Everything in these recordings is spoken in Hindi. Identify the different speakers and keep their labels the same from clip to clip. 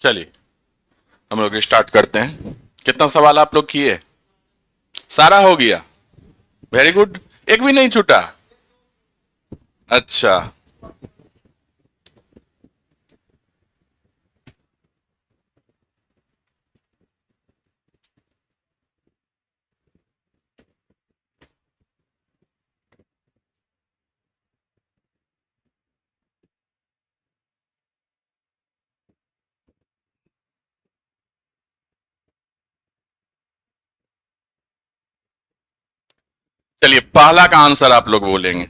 Speaker 1: चलिए हम लोग स्टार्ट करते हैं। कितना सवाल आप लोग किए? सारा हो गया। Very good. एक भी नहीं छूटा। अच्छा, चलिए पहला का आंसर आप लोग बोलेंगे।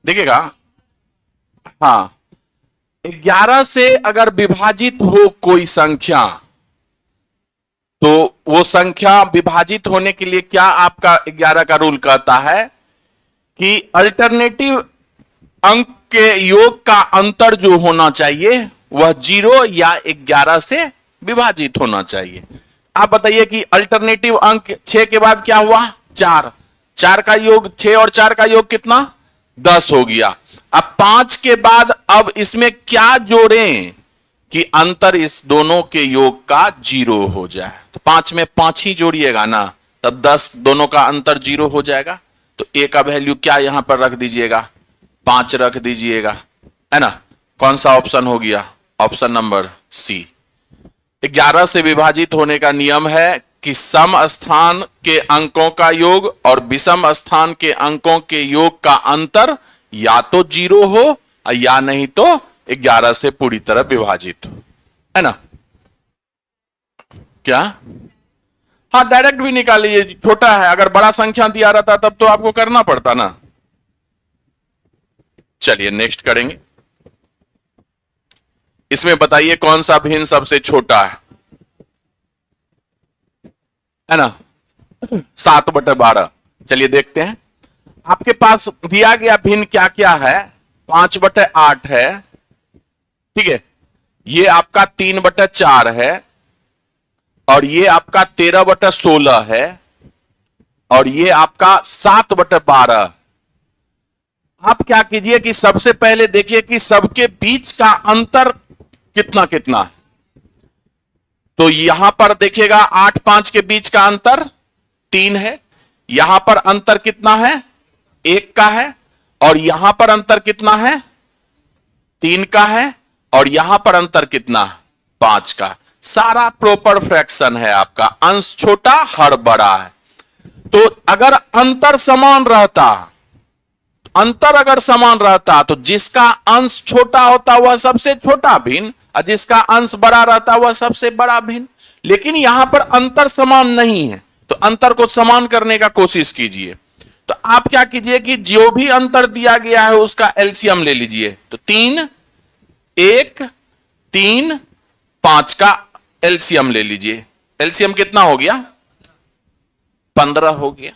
Speaker 1: देखिएगा, हाँ, 11 से अगर विभाजित हो कोई संख्या, तो वो संख्या विभाजित होने के लिए क्या आपका 11 का रूल कहता है कि अल्टरनेटिव अंक के योग का अंतर जो होना चाहिए वह 0 या 11 से विभाजित होना चाहिए। आप बताइए कि अल्टरनेटिव अंक 6 के बाद क्या हुआ? 4। 4 का योग, 6 और 4 का योग कितना? 10 हो गया। अब 5 के बाद अब इसमें क्या जोड़ें कि अंतर इस दोनों के योग का 0 हो जाए? तो 5 में 5 ही जोड़िएगा ना, तब 10 दोनों का अंतर 0 हो जाएगा। तो ए का वैल्यू क्या यहां पर रख दीजिएगा? 5 रख दीजिएगा, है ना। कौन सा ऑप्शन हो गया? Option number C. 11 से विभाजित होने का नियम है कि सम स्थान के अंकों का योग और विषम स्थान के अंकों के योग का अंतर या तो 0 हो या नहीं तो 11 से पूरी तरह विभाजित हो, है ना। क्या? हाँ, डायरेक्ट भी निकालिए, छोटा है। अगर बड़ा संख्या दिया रहता तब तो आपको करना पड़ता ना। चलिए नेक्स्ट करेंगे। इसमें बताइए कौन सा भिन्न सबसे छोटा है ना। 7/12। चलिए देखते हैं। आपके पास दिया गया भिन्न क्या क्या है? 5/8 है, ठीक है। ये आपका 3/4 है, और ये आपका 13/16 है, और ये आपका 7/12। आप क्या कीजिए कि सबसे पहले देखिए कि सबके बीच का अंतर कितना कितना है। तो यहां पर देखिएगा 8 5 के बीच का अंतर 3 है। यहां पर अंतर कितना है? 1 का है। और यहां पर अंतर कितना है? 3 का है। और यहां पर अंतर कितना है? 5 का। सारा प्रॉपर फ्रैक्शन है आपका, अंश छोटा हर बड़ा है। तो अगर अंतर समान रहता, अंतर अगर समान रहता तो जिसका अंश छोटा होता वह सबसे छोटा भिन्न, और जिसका अंश बड़ा रहता वह सबसे बड़ा भिन्न। लेकिन यहां पर अंतर समान नहीं है, तो अंतर को समान करने का कोशिश कीजिए। तो आप क्या कीजिए कि जो भी अंतर दिया गया है उसका एलसीएम ले लीजिए। तो 3 1 3 5 का एलसीएम ले लीजिए। एलसीएम कितना हो गया? 15 हो गया।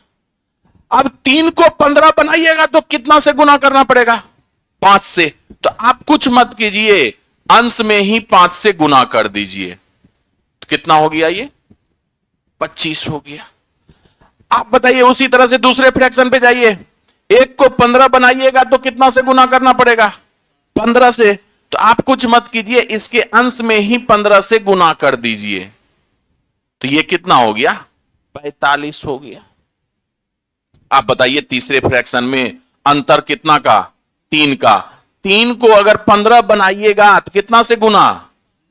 Speaker 1: अब 3 को 15 बनाइएगा तो कितना से गुना करना पड़ेगा? 5 से। तो आप कुछ मत कीजिए, अंश में ही 5 से गुना कर दीजिए। तो कितना हो गया? ये 25 हो गया। आप बताइए, उसी तरह से दूसरे फ्रैक्शन पे जाइए। 1 को 15 बनाइएगा तो कितना से गुना करना पड़ेगा? 15 से। तो आप कुछ मत कीजिए, इसके अंश में ही 15 से गुना कर दीजिए। तो ये कितना हो गया? 45 हो गया। आप बताइए तीसरे फ्रैक्शन में अंतर कितना का? 3 का। 3 को अगर 15 बनाइएगा तो कितना से गुना?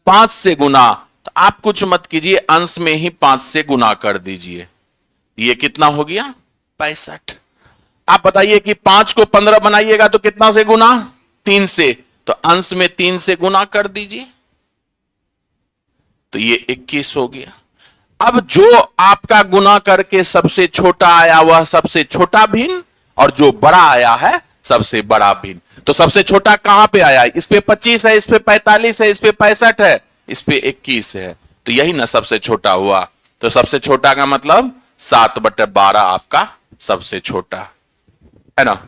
Speaker 1: 5 से गुना। तो आप कुछ मत कीजिए, अंश में ही 5 से गुना कर दीजिए। ये कितना हो गया? 65। आप बताइए कि 5 को 15 बनाइएगा तो कितना से गुना? 3 से। तो अंश में 3 से गुना कर दीजिए। तो ये 21 हो गया। अब जो आपका गुना करके सबसे छोटा आया वह सबसे छोटा भिन्न, और जो बड़ा आया है सबसे बड़ा भिन्न। तो सबसे छोटा कहां पे आया? इस पे 25 है, इस पे 45 है, इस पे 65 है, इस पे 21 है। तो यही ना सबसे छोटा हुआ। तो सबसे छोटा का मतलब 7/12 आपका सबसे छोटा, है ना।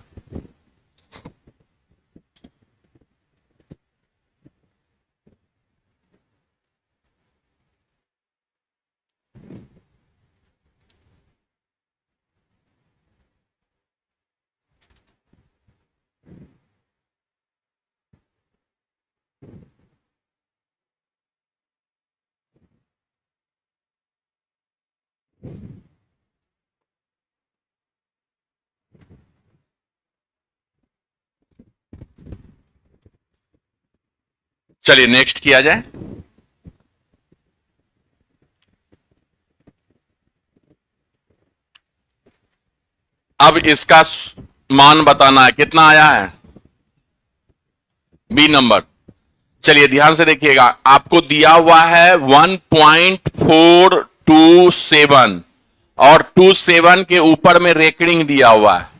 Speaker 1: चलिए नेक्स्ट किया जाए। अब इसका मान बताना है, कितना आया है, बी नंबर। चलिए ध्यान से देखिएगा, आपको दिया हुआ है 1.427 और 27 के ऊपर में रेकरिंग दिया हुआ है।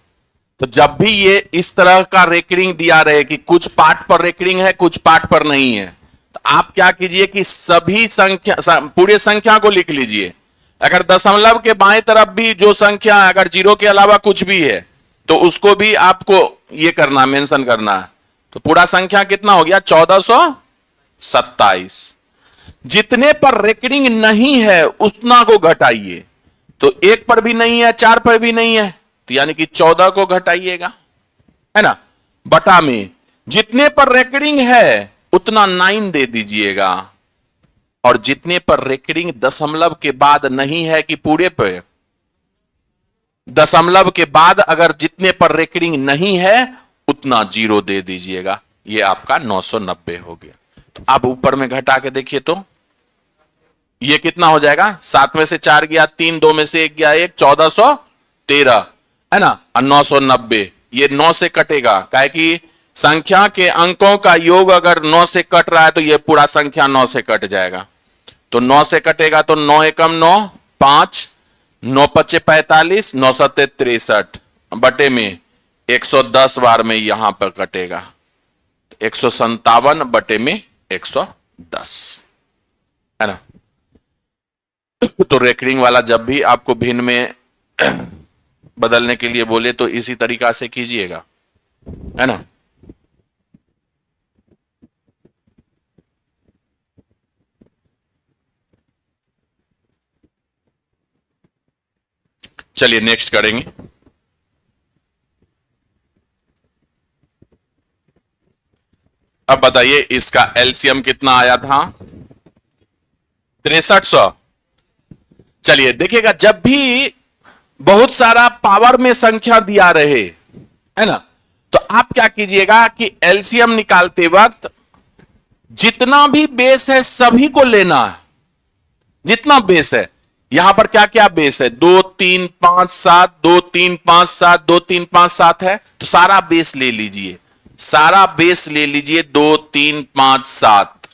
Speaker 1: तो जब भी ये इस तरह का रेकरिंग दिया रहे कि कुछ पार्ट पर रेकरिंग है कुछ पार्ट पर नहीं है, तो आप क्या कीजिए कि सभी संख्या, पूरे संख्या को लिख लीजिए। अगर दशमलव के बाएं तरफ भी जो संख्या है, अगर जीरो के अलावा कुछ भी है तो उसको भी आपको ये करना, मेंशन करना है। तो पूरा संख्या कितना हो गया, 1427। जितने पर रेकरिंग नहीं है उतना को घटाइए। तो एक पर भी नहीं है, 4 पर भी नहीं है, तो यानी कि 14 को घटाइएगा, है ना, बटा में जितने पर रेकरिंग है उतना 9 दे दीजिएगा। और जितने पर रेकरिंग दशमलव के बाद नहीं है कि पूरे पे, दशमलव के बाद अगर जितने पर रेकरिंग नहीं है उतना 0 दे दीजिएगा। ये आपका 990 हो गया। तो अब ऊपर में घटा के देखिए तो ये कितना हो जाएगा, 7 में से 4 गया 3, 2 में से 1 गया 1, 1413, है ना, और 990 ये 9 से कटेगा, काहे कि संख्या के अंकों का योग अगर 9 से कट रहा है तो ये पूरा संख्या 9 से कट जाएगा। तो 9 से कटेगा तो 9 एकम 9, 5, 9 पच्चे 45, 9 सत्ते 63 बटे में 110 बार में यहां पर कटेगा, 157 बटे में 110, है ना। तो रेकरिंग वाला जब भी आपको भिन्न में बदलने के लिए बोले तो इसी तरीका से कीजिएगा, है ना। चलिए नेक्स्ट करेंगे। अब बताइए इसका एलसीएम कितना आया था, 6300। चलिए देखिएगा, जब भी बहुत सारा पावर में संख्या दिया रहे, है ना, तो आप क्या कीजिएगा कि एलसीएम निकालते वक्त जितना भी बेस है सभी को लेना है। जितना बेस है, यहां पर क्या क्या बेस है, 2 3 5 7, 2 3 5 7, 2 3 5 7 है, तो सारा बेस ले लीजिए, सारा बेस ले लीजिए 2 3 5 7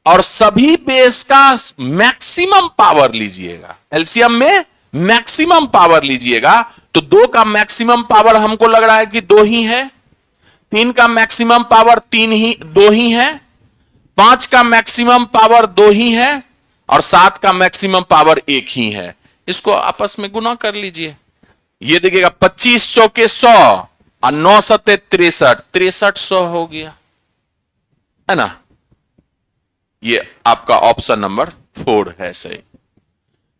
Speaker 1: और सभी बेस का मैक्सिमम पावर लीजिएगा। एलसीएम में मैक्सिमम पावर लीजिएगा। तो 2 का मैक्सिमम पावर हमको लग रहा है कि 2 ही है, 3 का मैक्सिमम पावर 2 ही है, 5 का मैक्सिमम पावर 2 ही है और 7 का मैक्सिमम पावर 1 ही है। इसको आपस में गुना कर लीजिए। ये देखिएगा 25 चौके 100 और 9 सत्ते 63, 6300 हो गया, है ना। ये आपका ऑप्शन नंबर 4 है सही।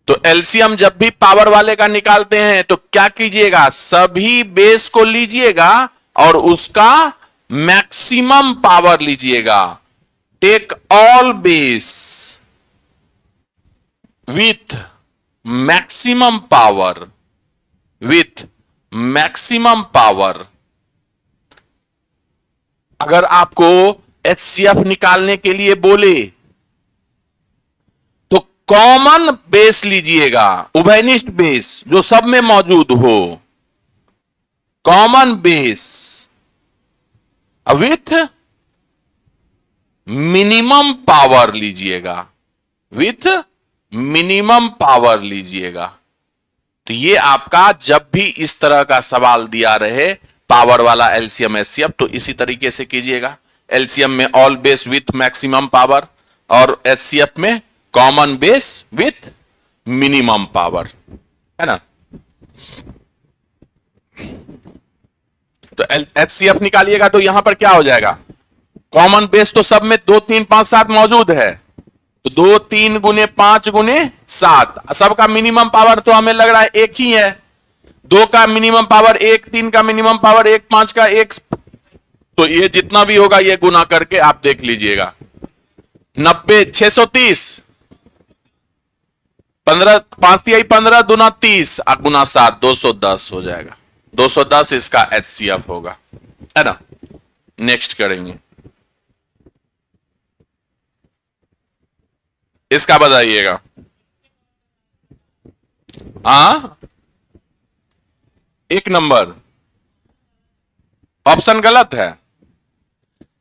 Speaker 1: तो एलसीएम जब भी पावर वाले का निकालते हैं तो क्या कीजिएगा, सभी बेस को लीजिएगा और उसका मैक्सिमम पावर लीजिएगा। Take all base with maximum power, with maximum power. अगर आपको एचसीएफ निकालने के लिए बोले तो कॉमन बेस लीजिएगा, उभयनिष्ठ बेस जो सब में मौजूद हो, common base with minimum power लीजिएगा, विथ मिनिमम पावर लीजिएगा। तो ये आपका जब भी इस तरह का सवाल दिया रहे पावर वाला एलसीएम एचसीएफ तो इसी तरीके से कीजिएगा। एलसीएम में all base with maximum power और एचसीएफ में common base with minimum power, है ना। तो एचसीएफ निकालिएगा तो यहां पर क्या हो जाएगा, कॉमन बेस तो सब में 2 3 5 7 मौजूद है, तो 2 3 गुने 5 गुने 7, सबका मिनिमम पावर तो हमें लग रहा है 1 ही है। 2 का मिनिमम पावर 1, 3 का मिनिमम पावर 1, 5 का 1, तो ये जितना भी होगा ये गुना करके आप देख लीजिएगा। 90 630 15, 5×3 = 15, दूना 30, गुना 7 210 हो जाएगा। 210 इसका HCF होगा, है ना। नेक्स्ट करेंगे, इसका बताइएगा। हाँ, 1 नंबर ऑप्शन गलत है।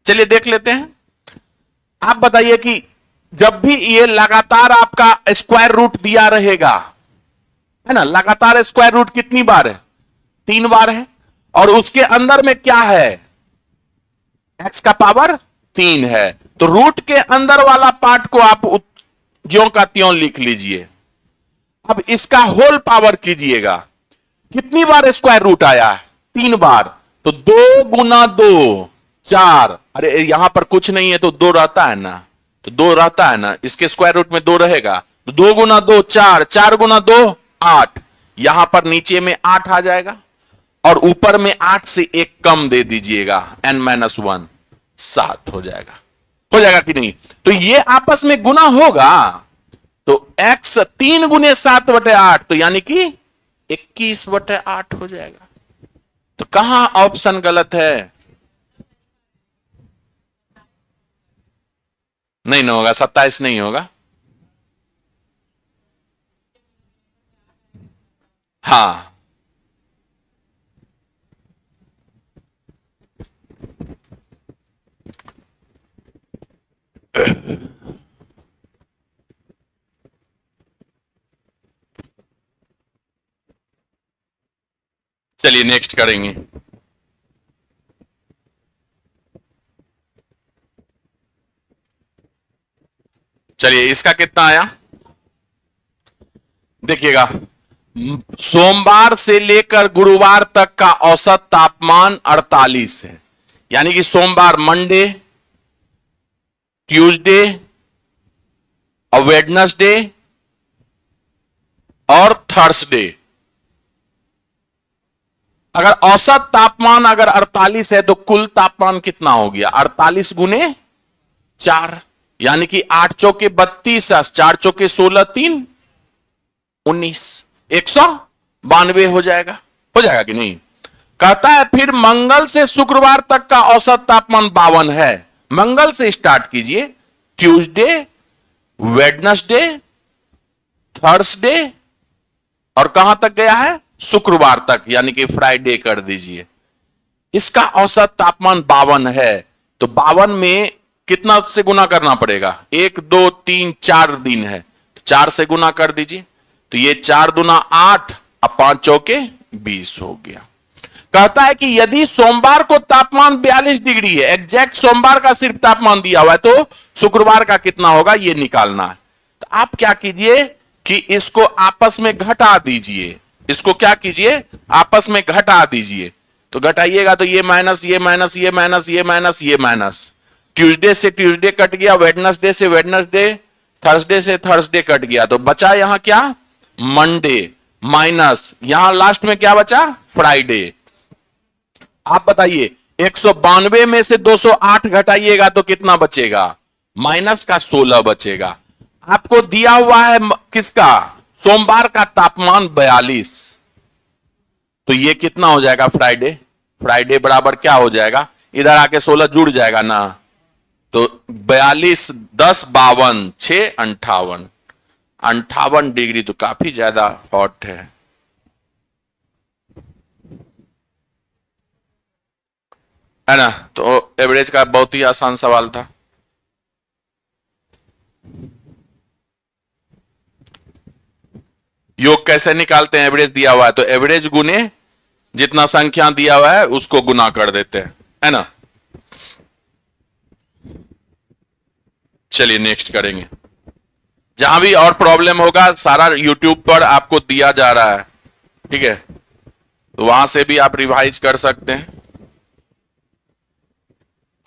Speaker 1: चलिए देख लेते हैं। आप बताइए कि जब भी ये लगातार आपका स्क्वायर रूट दिया रहेगा, है ना, लगातार स्क्वायर रूट कितनी बार है? 3 बार है, और उसके अंदर में क्या है? x का पावर 3 है। तो रूट के अंदर वाला पार्ट को आप ज्यों का त्यों लिख लीजिए। अब इसका होल पावर कीजिएगा, कितनी बार स्क्वायर रूट आया है? 3 बार। तो 2 गुना 2 4, अरे यहां पर कुछ नहीं है तो 2 रहता है ना, तो 2 रहता है ना, इसके स्क्वायर रूट में 2 रहेगा, तो 2 गुना 2 4, 4 गुना 2 8, यहां पर नीचे में 8 आ जाएगा, और ऊपर में 8 से 1 कम दे दीजिएगा, n-1 7 हो जाएगा। हो जाएगा कि नहीं? तो ये आपस में गुना होगा, तो x 3 गुने 7/8, तो यानी कि 21/8 हो जाएगा। तो कहां ऑप्शन गलत है? नहीं ना होगा, 27 नहीं होगा। हाँ, चलिए नेक्स्ट करेंगे। चलिए इसका कितना आया देखिएगा। सोमवार से लेकर गुरुवार तक का औसत तापमान 48 है, यानी कि सोमवार, मंडे, ट्यूसडे और वेडनेसडे और थर्सडे। अगर औसत तापमान अगर 48 है तो कुल तापमान कितना हो गया? 48 गुने 4, यानी कि 8 चौके 32, 4 चौके 16, 3 19, 192 हो जाएगा। हो जाएगा कि नहीं? कहता है फिर मंगल से शुक्रवार तक का औसत तापमान 52 है। मंगल से स्टार्ट कीजिए, ट्यूसडे, वेडनेसडे, थर्सडे और कहां तक गया है? शुक्रवार तक, यानी कि फ्राइडे कर दीजिए। इसका औसत तापमान 52 है, तो 52 में कितना से गुना करना पड़ेगा? 1 2 3 4 दिन है, 4 से गुना कर दीजिए, तो ये 4 दूना 8 और 5 चौके 20 हो गया। कहता है कि यदि सोमवार को तापमान 42 डिग्री है, एग्जैक्ट सोमवार का सिर्फ तापमान दिया हुआ है, तो शुक्रवार का कितना होगा ये निकालना है। तो आप क्या कीजिए कि इसको आपस में घटा दीजिए, इसको क्या कीजिए? आपस में घटा दीजिए। तो घटाइएगा तो ये माइनस, ये माइनस, ये माइनस, ये माइनस, ये माइनस, ट्यूसडे से ट्यूसडे कट गया, वेडनेसडे से वेडनेसडे, थर्सडे से थर्सडे कट गया, तो बचा यहां क्या? मंडे, माइनस यहां लास्ट में क्या बचा? फ्राइडे। आप बताइए 192 में से 208 घटाइएगा तो कितना बचेगा? माइनस का 16 बचेगा। आपको दिया हुआ है किसका? सोमवार का तापमान 42, तो ये कितना हो जाएगा? फ्राइडे। फ्राइडे बराबर क्या हो जाएगा? इधर आके 16 जुड़ जाएगा ना, तो 42 10 52 6 58, 58 डिग्री तो काफी ज्यादा हॉट है ना। तो एवरेज का बहुत ही आसान सवाल था। योग कैसे निकालते हैं? एवरेज दिया हुआ है तो एवरेज गुने जितना संख्या दिया हुआ है उसको गुना कर देते हैं, है ना। चलिए नेक्स्ट करेंगे। जहां भी और प्रॉब्लम होगा सारा यूट्यूब पर आपको दिया जा रहा है, ठीक है, तो वहां से भी आप रिवाइज कर सकते हैं।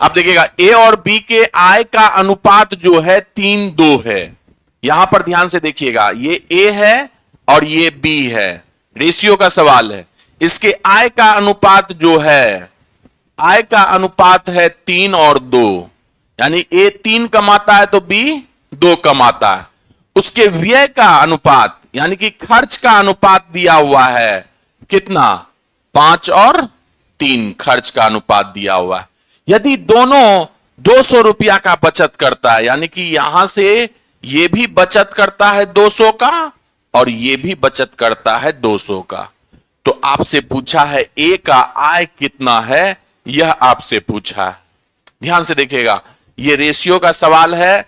Speaker 1: आप देखिएगा ए और बी के आय का अनुपात जो है 3:2 है। यहां पर ध्यान से देखिएगा, ये ए है और ये बी है, रेशियो का सवाल है। इसके आय का अनुपात जो है, आय का अनुपात है 3 और 2, यानी ए 3 कमाता है तो बी 2 कमाता है। उसके व्यय का अनुपात यानी कि खर्च का अनुपात दिया हुआ है कितना, 5 और 3 खर्च का अनुपात दिया हुआ है। यदि दोनों 200 रुपया का बचत करता है, यानी कि यहां से ये भी बचत करता है 200 का और ये भी बचत करता है 200 का, तो आपसे पूछा है ए का आय कितना है, यह आपसे पूछा है। ध्यान से देखिएगा, ये रेशियो का सवाल है।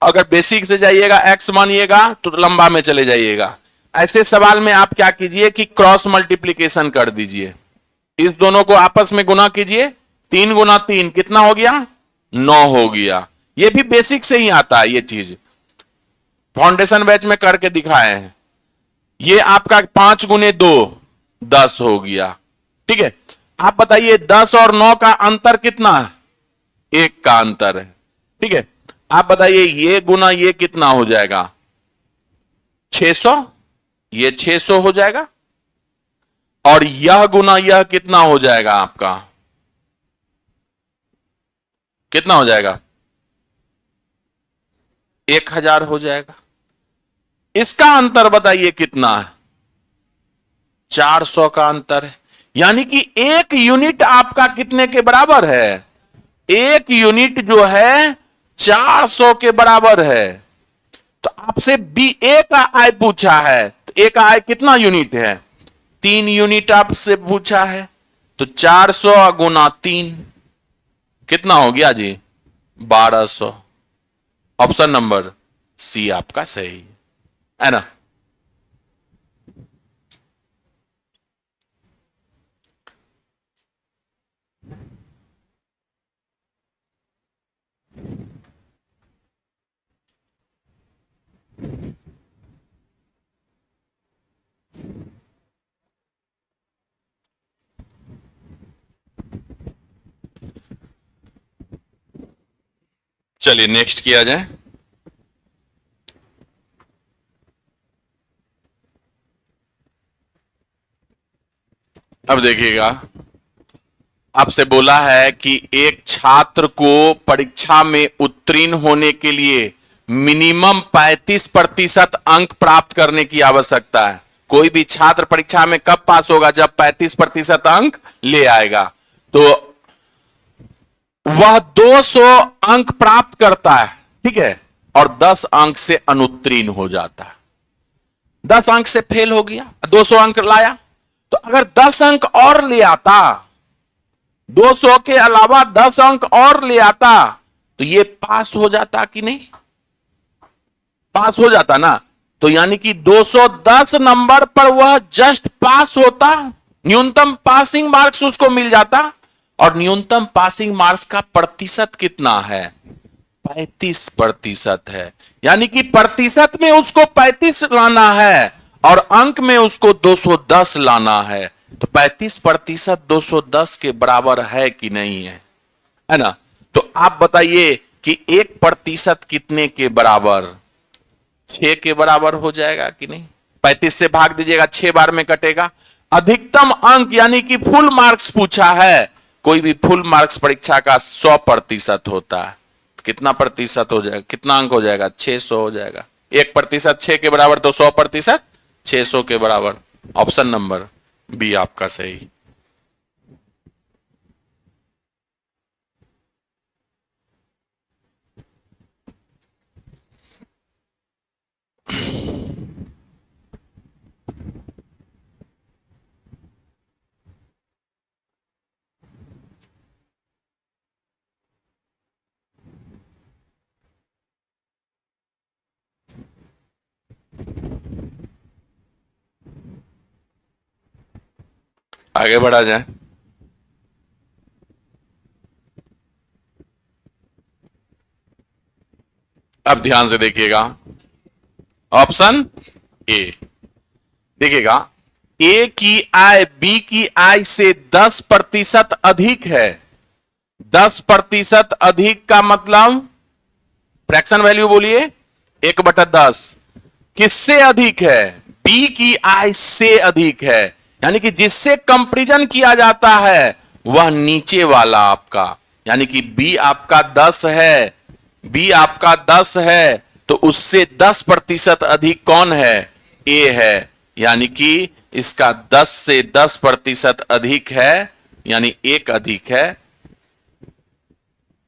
Speaker 1: अगर बेसिक से जाइएगा एक्स मानिएगा तो लंबा में चले जाइएगा। ऐसे सवाल में आप क्या कीजिए कि क्रॉस मल्टीप्लीकेशन कर दीजिए, इस दोनों को आपस में गुना कीजिए, 3 गुना 3 कितना हो गया, 9 हो गया। ये भी बेसिक से ही आता है, ये चीज फाउंडेशन बैच में करके दिखाए हैं। ये आपका 5 गुने 2 10 हो गया। ठीक है, आप बताइए 10 और 9 का अंतर कितना है, 1 का अंतर है। ठीक है, आप बताइए ये गुना ये कितना हो जाएगा, 600, ये 600 हो जाएगा, और यह गुना यह कितना हो जाएगा, आपका कितना हो जाएगा, 1000 हो जाएगा। इसका अंतर बताइए कितना है, 400 का अंतर है। यानी कि 1 यूनिट आपका कितने के बराबर है, 1 यूनिट जो है 400 के बराबर है। तो आपसे बी ए का आय पूछा है, तो ए का आय कितना यूनिट है, 3 यूनिट आपसे पूछा है। तो 400 गुना 3 कितना हो गया जी, 1200। ऑप्शन नंबर सी आपका सही है ना। चलिए नेक्स्ट किया जाए। अब देखिएगा, आपसे बोला है कि एक छात्र को परीक्षा में उत्तीर्ण होने के लिए मिनिमम 35% अंक प्राप्त करने की आवश्यकता है। कोई भी छात्र परीक्षा में कब पास होगा, जब 35% अंक ले आएगा। तो वह 200 अंक प्राप्त करता है, ठीक है, और 10 अंक से अनुत्तीर्ण हो जाता है। 10 अंक से फेल हो गया, 200 अंक लाया, तो अगर 10 अंक और ले आता, 200 के अलावा 10 अंक और ले आता, तो ये पास हो जाता कि नहीं, पास हो जाता ना। तो यानी कि 210 नंबर पर वह जस्ट पास होता, न्यूनतम पासिंग मार्क्स उसको मिल जाता। और न्यूनतम पासिंग मार्क्स का प्रतिशत कितना है, 35% है। यानी कि प्रतिशत में उसको 35 लाना है और अंक में उसको 210 लाना है। तो 35% 210 के बराबर है कि नहीं है ना। तो आप बताइए कि 1% कितने के बराबर, 6 के बराबर हो जाएगा कि नहीं। 35 से भाग दीजिएगा, 6 बार में कटेगा। अधिकतम अंक यानी कि फुल मार्क्स पूछा है, कोई भी फुल मार्क्स परीक्षा का 100% होता है। कितना प्रतिशत हो जाएगा, कितना अंक हो जाएगा, 600 हो जाएगा। 1% 6 के बराबर, तो 100% 600 के बराबर। ऑप्शन नंबर बी आपका सही। आगे बढ़ा जाए। अब ध्यान से देखिएगा, ऑप्शन ए देखिएगा, ए की आय बी की आय से 10% अधिक है। 10% अधिक का मतलब फ्रैक्शन वैल्यू बोलिए, 1/10। किससे अधिक है, बी की आय से अधिक है। यानी कि जिससे कंपैरिजन किया जाता है वह नीचे वाला आपका, यानी कि बी आपका 10 है, बी आपका 10 है, तो उससे 10% अधिक कौन है? ए है। यानी कि इसका 10 से 10% अधिक है, यानी एक अधिक है।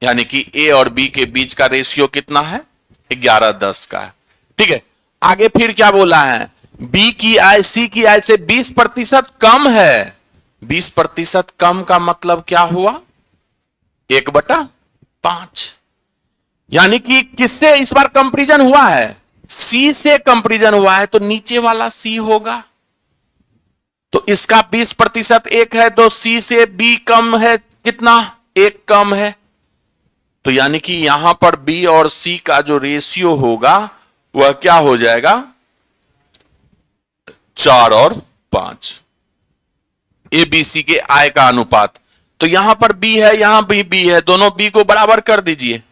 Speaker 1: यानी कि ए और बी के बीच का रेशियो कितना है? 11:10 का है। ठीक है, आगे फिर क्या बोला है? बी की आय सी की आय से 20% कम है। 20% कम का मतलब क्या हुआ? 1/5। यानी कि किससे इस बार कंपैरिजन हुआ है? सी से कंपैरिजन हुआ है, तो नीचे वाला सी होगा। तो इसका 20% एक है, तो सी से बी कम है कितना? एक कम है। तो यानी कि यहां पर बी और सी का जो रेशियो होगा वह क्या हो जाएगा? 4 और 5। ए बी सी के आय का अनुपात। तो यहां पर बी है, यहां भी बी है, दोनों बी को बराबर कर दीजिए।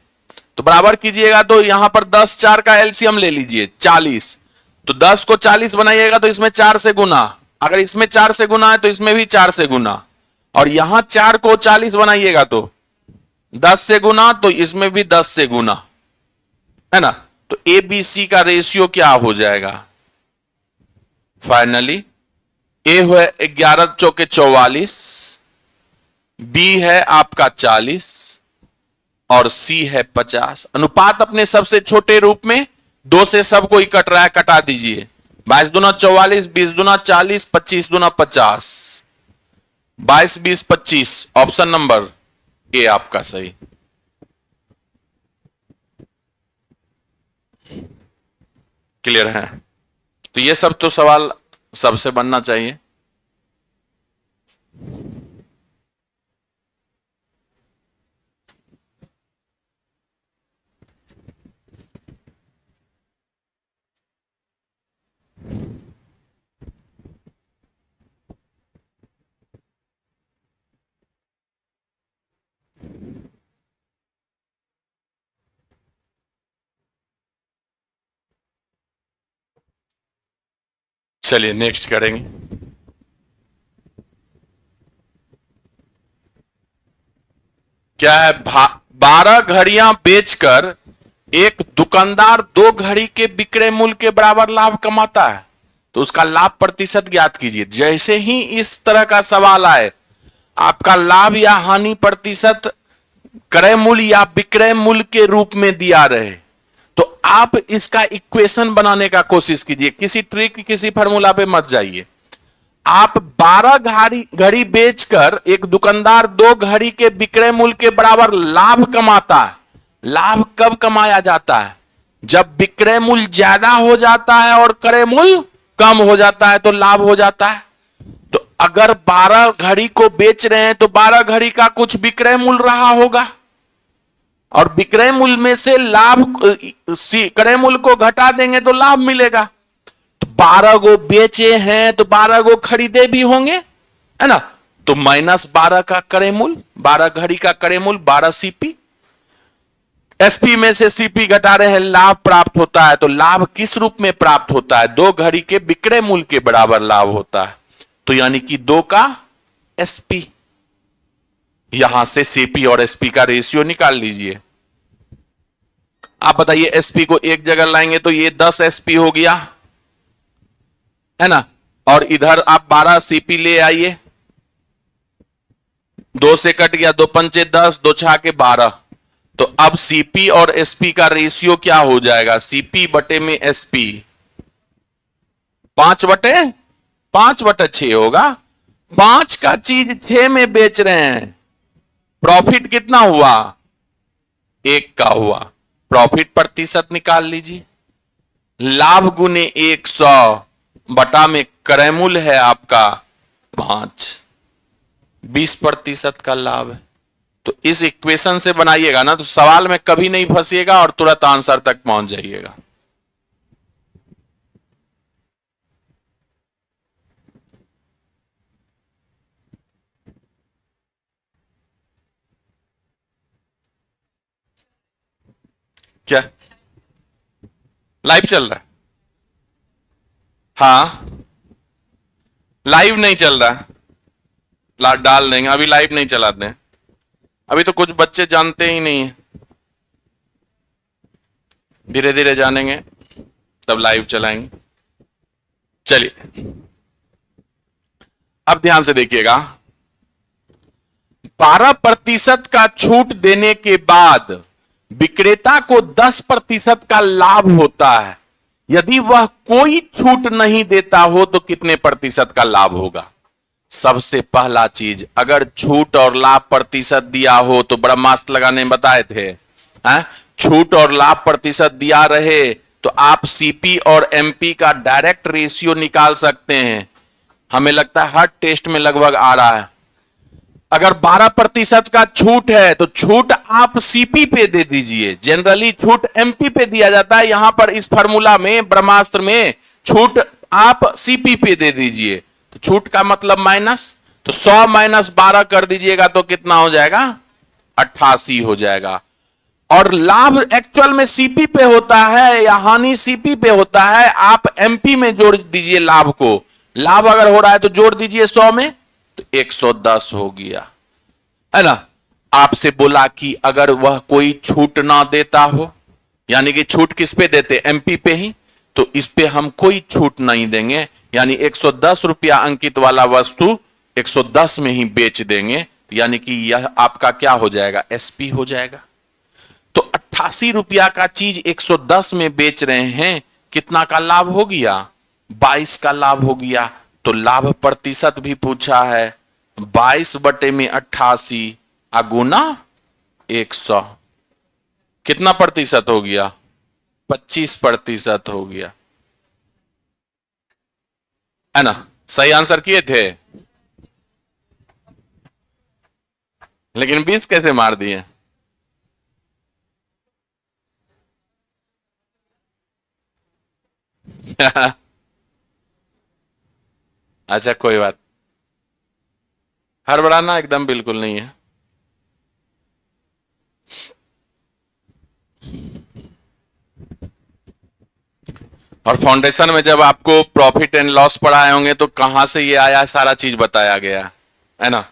Speaker 1: तो बराबर कीजिएगा तो यहां पर 10 4 का एलसीएम ले लीजिए, 40। तो 10 को 40 बनाइएगा तो इसमें 4 से गुना, अगर इसमें 4 से गुना है तो इसमें भी 4 से गुना, और यहां 4 को 40 बनाइएगा तो 10 से गुना, तो इसमें भी 10 से गुना, है ना। तो ए बी सी का रेशियो क्या हो जाएगा? फाइनली ए हुए 11 चौके 44, बी है आपका 40 और सी है 50। अनुपात अपने सबसे छोटे रूप में 2 से सब कोई कट रहा है, कटा दीजिए। 22 दूना 44, 20 दूना 40, 25 दूना 50, 22 20 25। ऑप्शन नंबर ए आपका सही। क्लियर है? तो ये सब तो सवाल सबसे बनना चाहिए। चलिए नेक्स्ट करेंगे। क्या है? 12 घड़ियां बेचकर एक दुकानदार 2 घड़ी के विक्रय मूल्य के बराबर लाभ कमाता है, तो उसका लाभ प्रतिशत ज्ञात कीजिए। जैसे ही इस तरह का सवाल आए, आपका लाभ या हानि प्रतिशत क्रय मूल्य या विक्रय मूल्य के रूप में दिया रहे, तो आप इसका इक्वेशन बनाने का कोशिश कीजिए। किसी ट्रिक किसी फॉर्मूला पे मत जाइए। आप 12 घड़ी बेचकर एक दुकानदार 2 घड़ी के विक्रय मूल्य के बराबर लाभ कमाता है। लाभ कब कमाया जाता है? जब विक्रय मूल्य ज्यादा हो जाता है और क्रय मूल्य कम हो जाता है तो लाभ हो जाता है। तो अगर 12 घड़ी को बेच रहे हैं तो 12 घड़ी का कुछ विक्रय मूल्य रहा होगा, और विक्रय मूल्य में से लाभ क्रय मूल्य को घटा देंगे तो लाभ मिलेगा। तो 12 गो बेचे हैं तो 12 गो खरीदे भी होंगे, है ना। तो -12 का क्रय मूल्य, 12 घड़ी का क्रय मूल्य 12 सीपी, एसपी में से सीपी घटा रहे हैं, लाभ प्राप्त होता है। तो लाभ किस रूप में प्राप्त होता है? 2 घड़ी के विक्रय मूल्य के बराबर लाभ होता है। तो यानी कि 2 का एसपी। यहां से सीपी और एसपी का रेशियो निकाल लीजिए। आप बताइए, एसपी को एक जगह लाएंगे तो ये 10 एसपी हो गया, है ना, और इधर आप 12 सीपी ले आइए। 2 से कट गया, 2 पंचे 10, 2 छाके 12। तो अब सीपी और एसपी का रेशियो क्या हो जाएगा? सीपी बटे में एसपी 5/6 होगा। 5 का चीज 6 में बेच रहे हैं, प्रॉफिट कितना हुआ? 1 का हुआ। प्रॉफिट प्रतिशत निकाल लीजिए। लाभ गुने 100 बटा में क्रय मूल्य है आपका 5, 20% का लाभ है। तो इस इक्वेशन से बनाइएगा ना तो सवाल में कभी नहीं फंसिएगा और तुरंत आंसर तक पहुंच जाइएगा। क्या लाइव चल रहा है? हाँ, लाइव नहीं चल रहा है, डाल देंगे। अभी लाइव नहीं चलाते हैं, अभी तो कुछ बच्चे जानते ही नहीं है। धीरे धीरे जानेंगे तब लाइव चलाएंगे। चलिए अब ध्यान से देखिएगा, 12% का छूट देने के बाद विक्रेता को 10% का लाभ होता है। यदि वह कोई छूट नहीं देता हो तो कितने प्रतिशत का लाभ होगा? सबसे पहला चीज, अगर छूट और लाभ प्रतिशत दिया हो तो ब्रह्मास्त्र लगाने बताए थे, छूट और लाभ प्रतिशत दिया रहे तो आप सीपी और एमपी का डायरेक्ट रेशियो निकाल सकते हैं। हमें लगता है हर टेस्ट में लगभग आ रहा है। अगर 12% का छूट है तो छूट आप सीपी पे दे दीजिए। जनरली छूट एमपी पे दिया जाता है, यहां पर इस फार्मूला में ब्रह्मास्त्र में छूट आप सीपी पे दे दीजिए। तो छूट का मतलब माइनस, तो 100 माइनस 12 कर दीजिएगा तो कितना हो जाएगा? 88 हो जाएगा। और लाभ एक्चुअल में सीपी पे होता है या हानि सीपी पे होता है, आप एमपी में जोड़ दीजिए लाभ को। लाभ अगर हो रहा है तो जोड़ दीजिए 100 में, तो 110 हो गया, है ना। आपसे बोला कि अगर वह कोई छूट ना देता हो, यानी कि छूट किस पे देते? एमपी पे ही, तो इस पे हम कोई छूट नहीं देंगे, यानी 110 रुपया अंकित वाला वस्तु 110 में ही बेच देंगे, यानी कि यह आपका क्या हो जाएगा? एसपी हो जाएगा। तो 88 रुपया का चीज 110 में बेच रहे हैं, कितना का लाभ हो गया? 22 का लाभ हो गया। तो लाभ प्रतिशत भी पूछा है, 22 बटे में 88 गुना 100, कितना प्रतिशत हो गया? 25% हो गया, है ना। सही आंसर किए थे, लेकिन 20 कैसे मार दिए? अच्छा कोई बात, हड़बड़ाना एकदम बिल्कुल नहीं है। और फाउंडेशन में जब आपको प्रॉफिट एंड लॉस पढ़ाए होंगे तो कहां से ये आया, सारा चीज बताया गया है ना।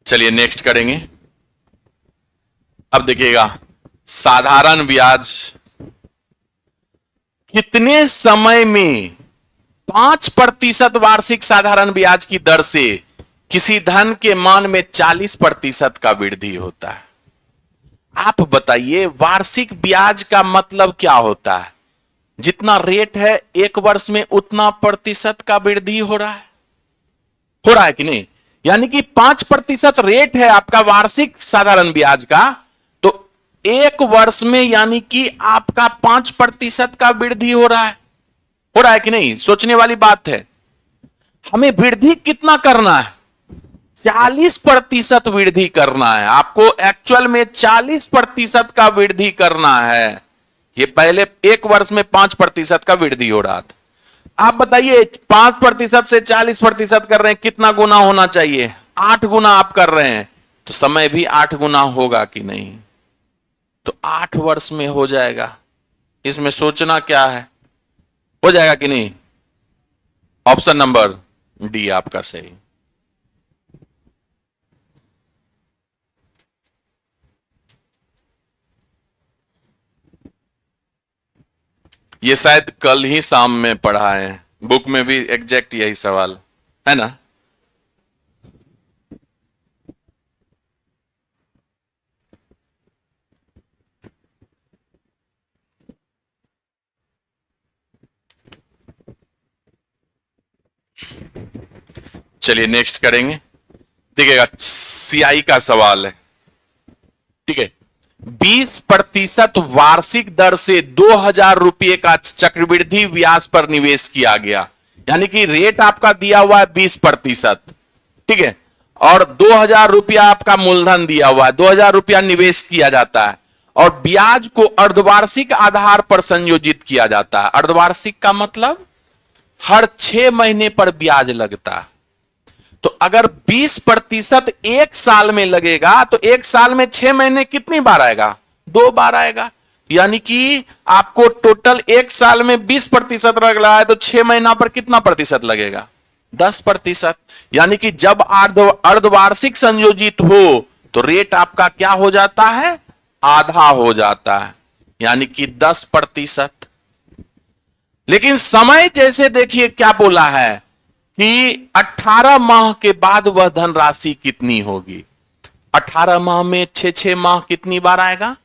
Speaker 1: चलिए नेक्स्ट करेंगे। अब देखिएगा, साधारण ब्याज कितने समय में 5% वार्षिक साधारण ब्याज की दर से किसी धन के मान में 40% का वृद्धि होता है? आप बताइए, वार्षिक ब्याज का मतलब क्या होता है? जितना रेट है एक वर्ष में उतना प्रतिशत का वृद्धि हो रहा है कि नहीं? यानी कि 5% रेट है आपका वार्षिक साधारण ब्याज का, तो एक वर्ष में यानी कि आपका 5% का वृद्धि हो रहा है कि नहीं? सोचने वाली बात है। हमें वृद्धि कितना करना है? 40% वृद्धि करना है आपको। एक्चुअल में 40% का वृद्धि करना है। ये पहले एक वर्ष में 5% का वृद्धि हो रहा था। आप बताइए, 5% से 40% कर रहे हैं, कितना गुना होना चाहिए? 8 गुना आप कर रहे हैं, तो समय भी 8 गुना होगा कि नहीं? तो 8 वर्ष में हो जाएगा। इसमें सोचना क्या है, हो जाएगा कि नहीं? ऑप्शन नंबर डी आपका सही। ये शायद कल ही शाम में पढ़ा है, बुक में भी एग्जैक्ट यही सवाल है ना। चलिए नेक्स्ट करेंगे। देखिएगा, सीआई का सवाल है, ठीक है। 20% वार्षिक दर से 2000 रुपये का चक्रवृद्धि ब्याज पर निवेश किया गया, यानी कि रेट आपका दिया हुआ है 20%, ठीक है, और 2000 रुपया आपका मूलधन दिया हुआ है, 2000 रुपया निवेश किया जाता है, और ब्याज को अर्धवार्षिक आधार पर संयोजित किया जाता है। अर्धवार्षिक का मतलब हर 6 महीने पर ब्याज लगता है। तो अगर 20% एक साल में लगेगा तो एक साल में 6 महीने कितनी बार आएगा? 2 बार आएगा। यानी कि आपको टोटल एक साल में 20% लग रहा है, तो 6 महीना पर कितना प्रतिशत लगेगा? 10%। यानी कि जब अर्धवार्षिक संयोजित हो तो रेट आपका क्या हो जाता है? आधा हो जाता है, यानी कि 10%। लेकिन समय जैसे देखिए क्या बोला है कि 18 माह के बाद वह धनराशि कितनी होगी। 18 माह में 6 माह कितनी बार आएगा,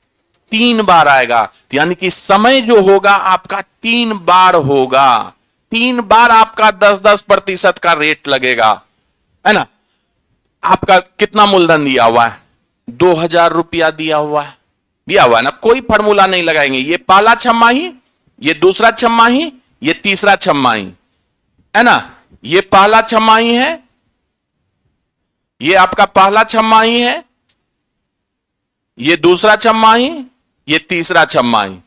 Speaker 1: 3 बार आएगा, यानी कि समय जो होगा आपका 3 बार होगा। 3 बार आपका 10-10% का रेट लगेगा, है ना। आपका कितना मूलधन दिया हुआ है, 2000 रुपया दिया हुआ है ना। कोई फॉर्मूला नहीं लगाएंगे, ये पहला छमाही, ये दूसरा छमाही, ये तीसरा छमाही, है ना। ये पहला छमाही है, ये आपका पहला छमाही है, ये दूसरा छमाही, ये तीसरा छमाही।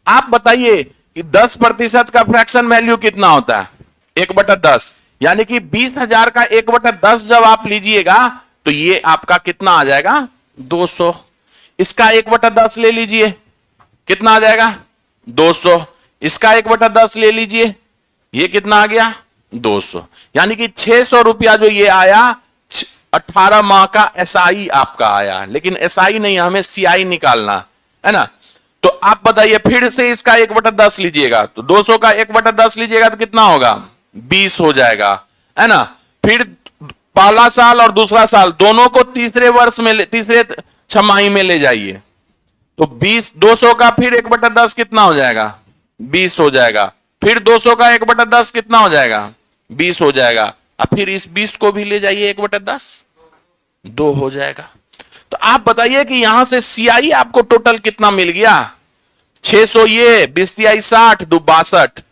Speaker 1: आप बताइए कि 10% का फ्रैक्शन वैल्यू कितना होता है, 1/10, यानी कि 20,000 का 1/10 जब आप लीजिएगा तो ये आपका कितना आ जाएगा, 200। इसका 1/10 ले लीजिए, कितना आ जाएगा, 200। इसका 1/10 ले लीजिए, ये कितना आ गया, 200। यानी कि 600 रुपया जो ये आया, 18 माह का एसआई आपका आया। लेकिन एसआई नहीं, हमें सीआई निकालना है ना। तो आप बताइए, फिर से इसका 1/10 लीजिएगा तो 200 का 1/10 लीजिएगा तो कितना होगा, 20 हो जाएगा, है ना। फिर पहला साल और दूसरा साल दोनों को तीसरे वर्ष में, तीसरे छमाही में ले जाइए तो 20, 200 का फिर 1/10 कितना हो जाएगा, 20 हो जाएगा। फिर 200 का 1/10 कितना हो जाएगा, 20 हो जाएगा। अब फिर इस 20 को भी ले जाइए 1/10, 2 हो जाएगा। तो आप बताइए कि यहां से सीआई आपको टोटल कितना मिल गया, 600, ये 20×3 = 60, 2 62,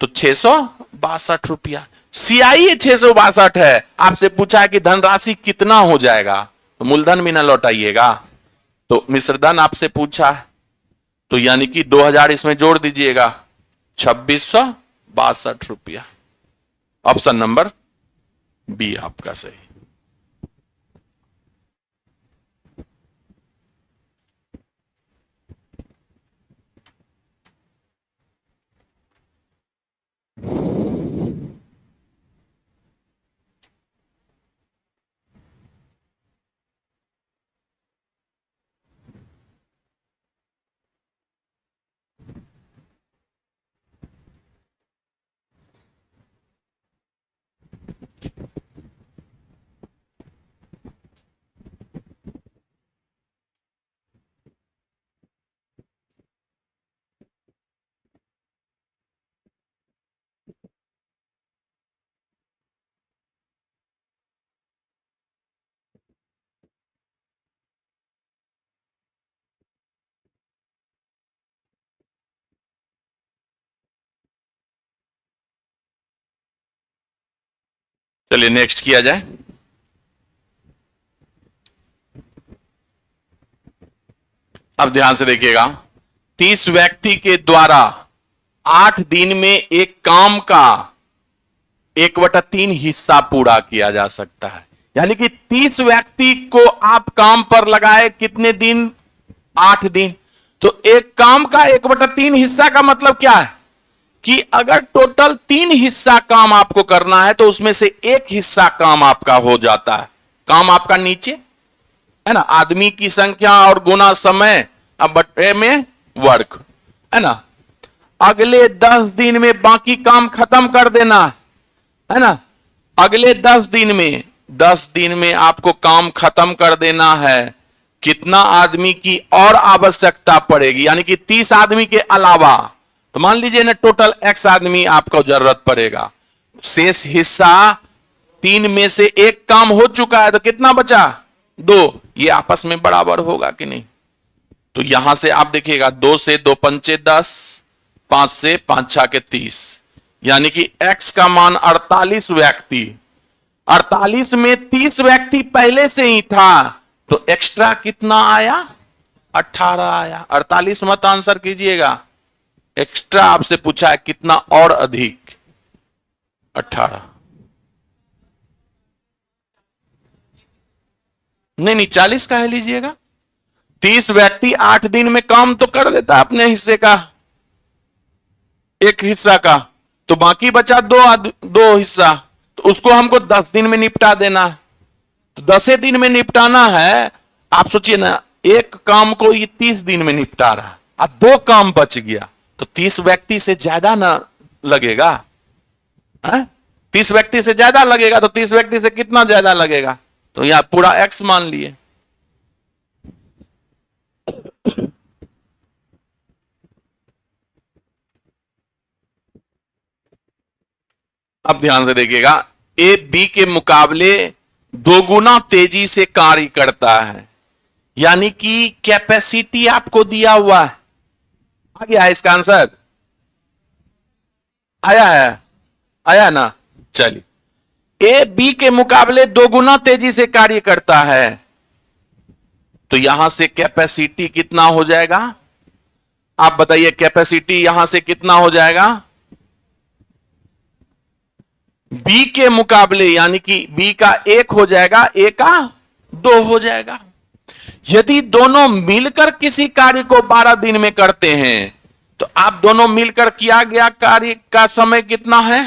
Speaker 1: तो 662 रुपया सीआई 662 है। आपसे पूछा है कि धनराशि कितना हो जाएगा, तो मूलधन भी ना लौटाइएगा, तो मिश्रधन आपसे पूछा है, तो यानी कि 2000 इसमें जोड़ दीजिएगा, 2662 रुपया। ऑप्शन नंबर बी आपका सही। चलिए नेक्स्ट किया जाए। अब ध्यान से देखिएगा, 30 व्यक्ति के द्वारा 8 दिन में एक काम का 1/3 हिस्सा पूरा किया जा सकता है। यानी कि 30 व्यक्ति को आप काम पर लगाए, कितने दिन, 8 दिन। तो एक काम का 1/3 हिस्सा का मतलब क्या है कि अगर टोटल 3 हिस्सा काम आपको करना है तो उसमें से एक हिस्सा काम आपका हो जाता है। काम आपका नीचे है ना, आदमी की संख्या और गुना समय, अब बटे में वर्क, है ना। अगले 10 दिन में बाकी काम खत्म कर देना है ना। अगले 10 दिन में, 10 दिन में आपको काम खत्म कर देना है। कितना आदमी की और आवश्यकता पड़ेगी, यानी कि 30 आदमी के अलावा, तो मान लीजिए ना टोटल x आदमी आपको जरूरत पड़ेगा। शेष हिस्सा 3 में से एक काम हो चुका है, तो कितना बचा, 2। ये आपस में बराबर होगा कि नहीं, तो यहां से आप देखिएगा, 2 से 2 पंचे 10, 5 से 5 6 के 30, यानी कि x का मान 48 व्यक्ति। 48 में 30 व्यक्ति पहले से ही था, तो एक्स्ट्रा कितना आया, 18 आया। 48 मत आंसर कीजिएगा, एक्स्ट्रा आपसे पूछा है कितना और अधिक, 18। नहीं, 40 का है लीजिएगा। 30 व्यक्ति 8 दिन में काम तो कर देता है अपने हिस्से का, एक हिस्सा का, तो बाकी बचा 2 हिस्सा, तो उसको हमको 10 दिन में निपटा देना है। तो 10 दिन में निपटाना है। आप सोचिए ना, एक काम को ये 30 दिन में निपटा रहा, अब 2 काम बच गया, तो 30 व्यक्ति से ज्यादा ना लगेगा? 30 व्यक्ति से ज्यादा लगेगा, तो 30 व्यक्ति से कितना ज्यादा लगेगा? तो यहां पूरा x मान लिए। अब ध्यान से देखिएगा, ए बी के मुकाबले 2 गुना तेजी से कार्य करता है, यानी कि कैपेसिटी आपको दिया हुआ है। आ गया है इसका आंसर? आया ना? चलिए, ए बी के मुकाबले 2 गुना तेजी से कार्य करता है, तो यहां से कैपेसिटी कितना हो जाएगा? आप बताइए, कैपेसिटी यहां से कितना हो जाएगा? बी के मुकाबले, यानी कि बी का 1 हो जाएगा, ए का 2 हो जाएगा। यदि दोनों मिलकर किसी कार्य को 12 दिन में करते हैं, तो आप दोनों मिलकर किया गया कार्य का समय कितना है?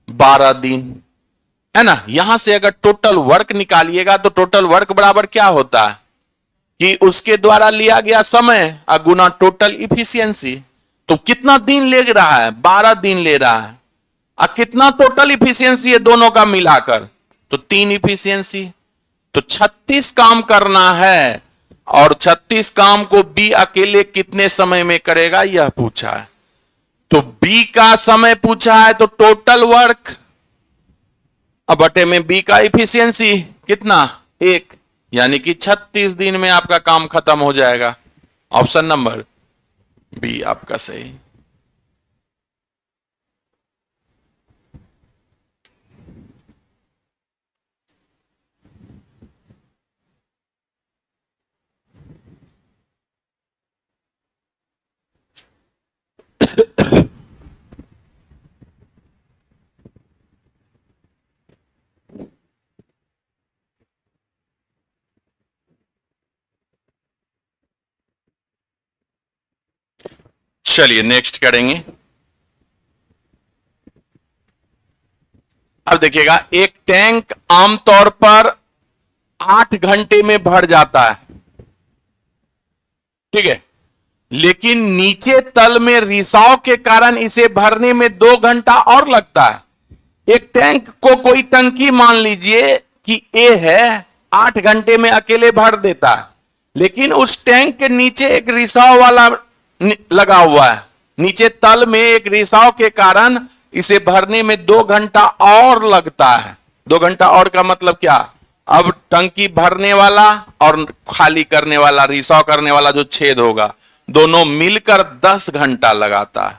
Speaker 1: 12 दिन, है ना? यहां से अगर टोटल वर्क निकालिएगा तो टोटल वर्क बराबर क्या होता है कि उसके द्वारा लिया गया समय गुना टोटल इफिशियंसी। तो कितना दिन ले रहा है? 12 दिन ले रहा है। कितना टोटल इफिशियंसी है दोनों का मिलाकर? तो 3 इफिशियंसी। तो 36 काम करना है, और 36 काम को बी अकेले कितने समय में करेगा यह पूछा है। तो बी का समय पूछा है, तो टोटल वर्क अब बटे में बी का इफिशियंसी कितना? 1, यानी कि 36 दिन में आपका काम खत्म हो जाएगा। ऑप्शन नंबर बी आपका सही। चलिए नेक्स्ट करेंगे। अब देखिएगा, एक टैंक आमतौर पर 8 घंटे में भर जाता है, ठीक है, लेकिन नीचे तल में रिसाव के कारण इसे भरने में 2 घंटा और लगता है। एक टैंक को कोई टंकी मान लीजिए कि ए है, 8 घंटे में अकेले भर देता है, लेकिन उस टैंक के नीचे एक रिसाव वाला लगा हुआ है, नीचे तल में एक रिसाव के कारण इसे भरने में 2 घंटा और लगता है। 2 घंटा और का मतलब क्या? अब टंकी भरने वाला और खाली करने वाला, रिसाव करने वाला जो छेद होगा, दोनों मिलकर 10 घंटा लगाता है।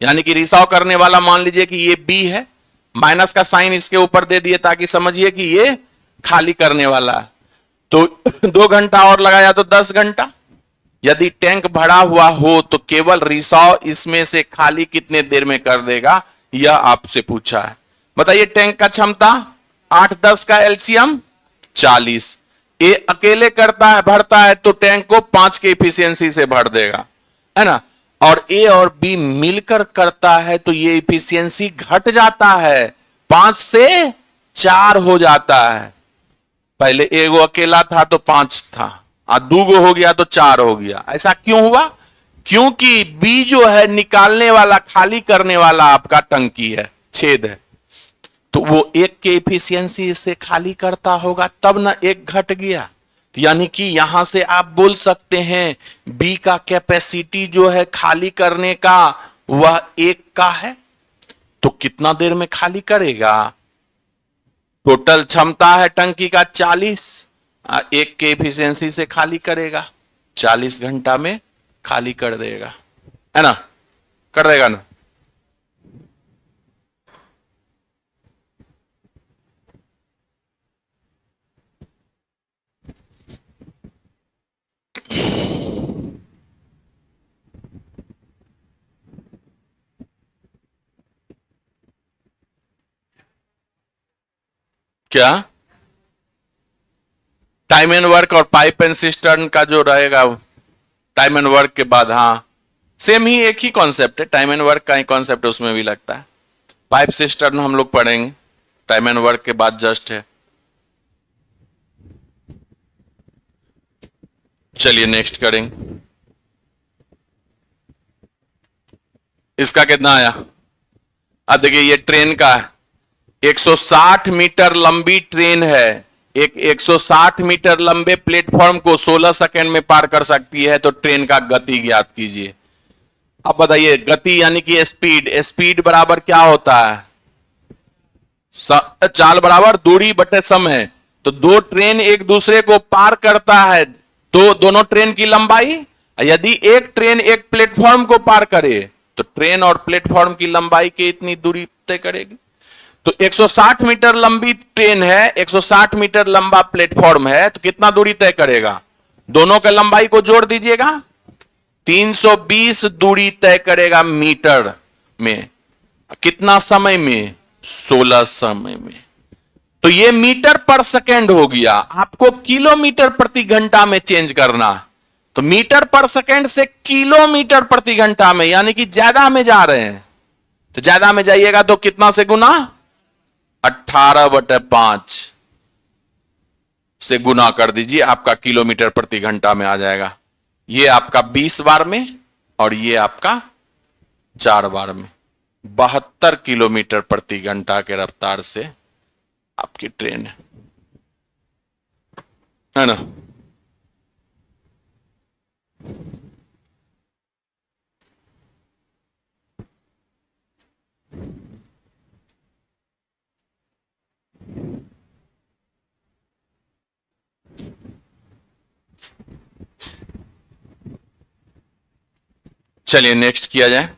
Speaker 1: यानी कि रिसाव करने वाला मान लीजिए कि ये बी है, माइनस का साइन इसके ऊपर दे दिए ताकि समझिए कि ये खाली करने वाला है। तो 2 घंटा और लगाया तो 10 घंटा। यदि टैंक भरा हुआ हो तो केवल रिसाव इसमें से खाली कितने देर में कर देगा, यह आपसे पूछा है। बताइए, टैंक का क्षमता 8-10 का एलसीएम 40। ए अकेले करता है, भरता है, तो टैंक को 5 के इफिशियंसी से भर देगा, है ना? और ए और बी मिलकर करता है तो ये इफिशियंसी घट जाता है, 5 से 4 हो जाता है। पहले एगो अकेला था तो 5 था, और 2 हो गया तो 4 हो गया। ऐसा क्यों हुआ? क्योंकि बी जो है निकालने वाला, खाली करने वाला आपका टंकी है, छेद है, तो वो 1 के इफिशियंसी से खाली करता होगा, तब ना 1 घट गया। यानी कि यहां से आप बोल सकते हैं बी का कैपेसिटी जो है खाली करने का वह 1 का है। तो कितना देर में खाली करेगा? टोटल क्षमता है टंकी का 40, 1 के इफिशियंसी से खाली करेगा, 40 घंटा में खाली कर देगा, है ना? कर देगा ना? क्या? टाइम एंड वर्क और पाइप एंड सिस्टर्न का जो रहेगा, टाइम एंड वर्क के बाद, हाँ सेम ही, एक ही कॉन्सेप्ट है, टाइम एंड वर्क का ही कॉन्सेप्ट उसमें भी लगता है। पाइप सिस्टर्न हम लोग पढ़ेंगे, टाइम एंड वर्क के बाद जस्ट है। चलिए नेक्स्ट करेंगे। इसका कितना आया? अब देखिए ये ट्रेन का 160 मीटर लंबी ट्रेन है, एक 160 मीटर लंबे प्लेटफॉर्म को 16 सेकंड में पार कर सकती है, तो ट्रेन का गति ज्ञात कीजिए। अब बताइए गति यानी कि स्पीड, स्पीड बराबर क्या होता है? चाल बराबर दूरी बटे समय। तो दो ट्रेन एक दूसरे को पार करता है, तो दोनों ट्रेन की लंबाई, यदि एक ट्रेन एक प्लेटफॉर्म को पार करे तो ट्रेन और प्लेटफॉर्म की लंबाई की इतनी दूरी तय करेगी। तो 160 मीटर लंबी ट्रेन है, 160 मीटर लंबा प्लेटफॉर्म है, तो कितना दूरी तय करेगा? दोनों के लंबाई को जोड़ दीजिएगा, 320 दूरी तय करेगा मीटर में। कितना समय में? 16 समय में। तो ये मीटर पर सेकेंड हो गया। आपको किलोमीटर प्रति घंटा में चेंज करना, तो मीटर पर सेकेंड से किलोमीटर प्रति घंटा में, यानी कि ज्यादा में जा रहे हैं, तो ज्यादा में जाइएगा तो कितना से गुना? 18/5 से गुना कर दीजिए, आपका किलोमीटर प्रति घंटा में आ जाएगा। ये आपका 20 बार में और ये आपका 4 बार में। 72 किलोमीटर प्रति घंटा के रफ्तार से आपकी ट्रेन है ना। चलिए नेक्स्ट किया जाए।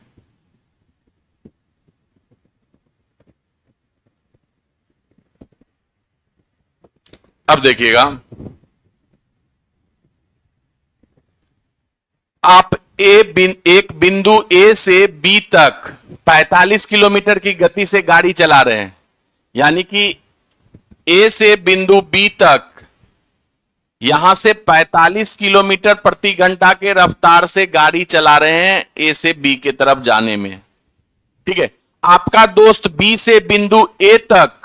Speaker 1: अब देखिएगा, आप एक बिंदु ए से बी तक 45 किलोमीटर की गति से गाड़ी चला रहे हैं, यानी कि ए से बिंदु बी तक यहां से 45 किलोमीटर प्रति घंटा के रफ्तार से गाड़ी चला रहे हैं ए से बी के तरफ जाने में। ठीक है, आपका दोस्त बी से बिंदु ए तक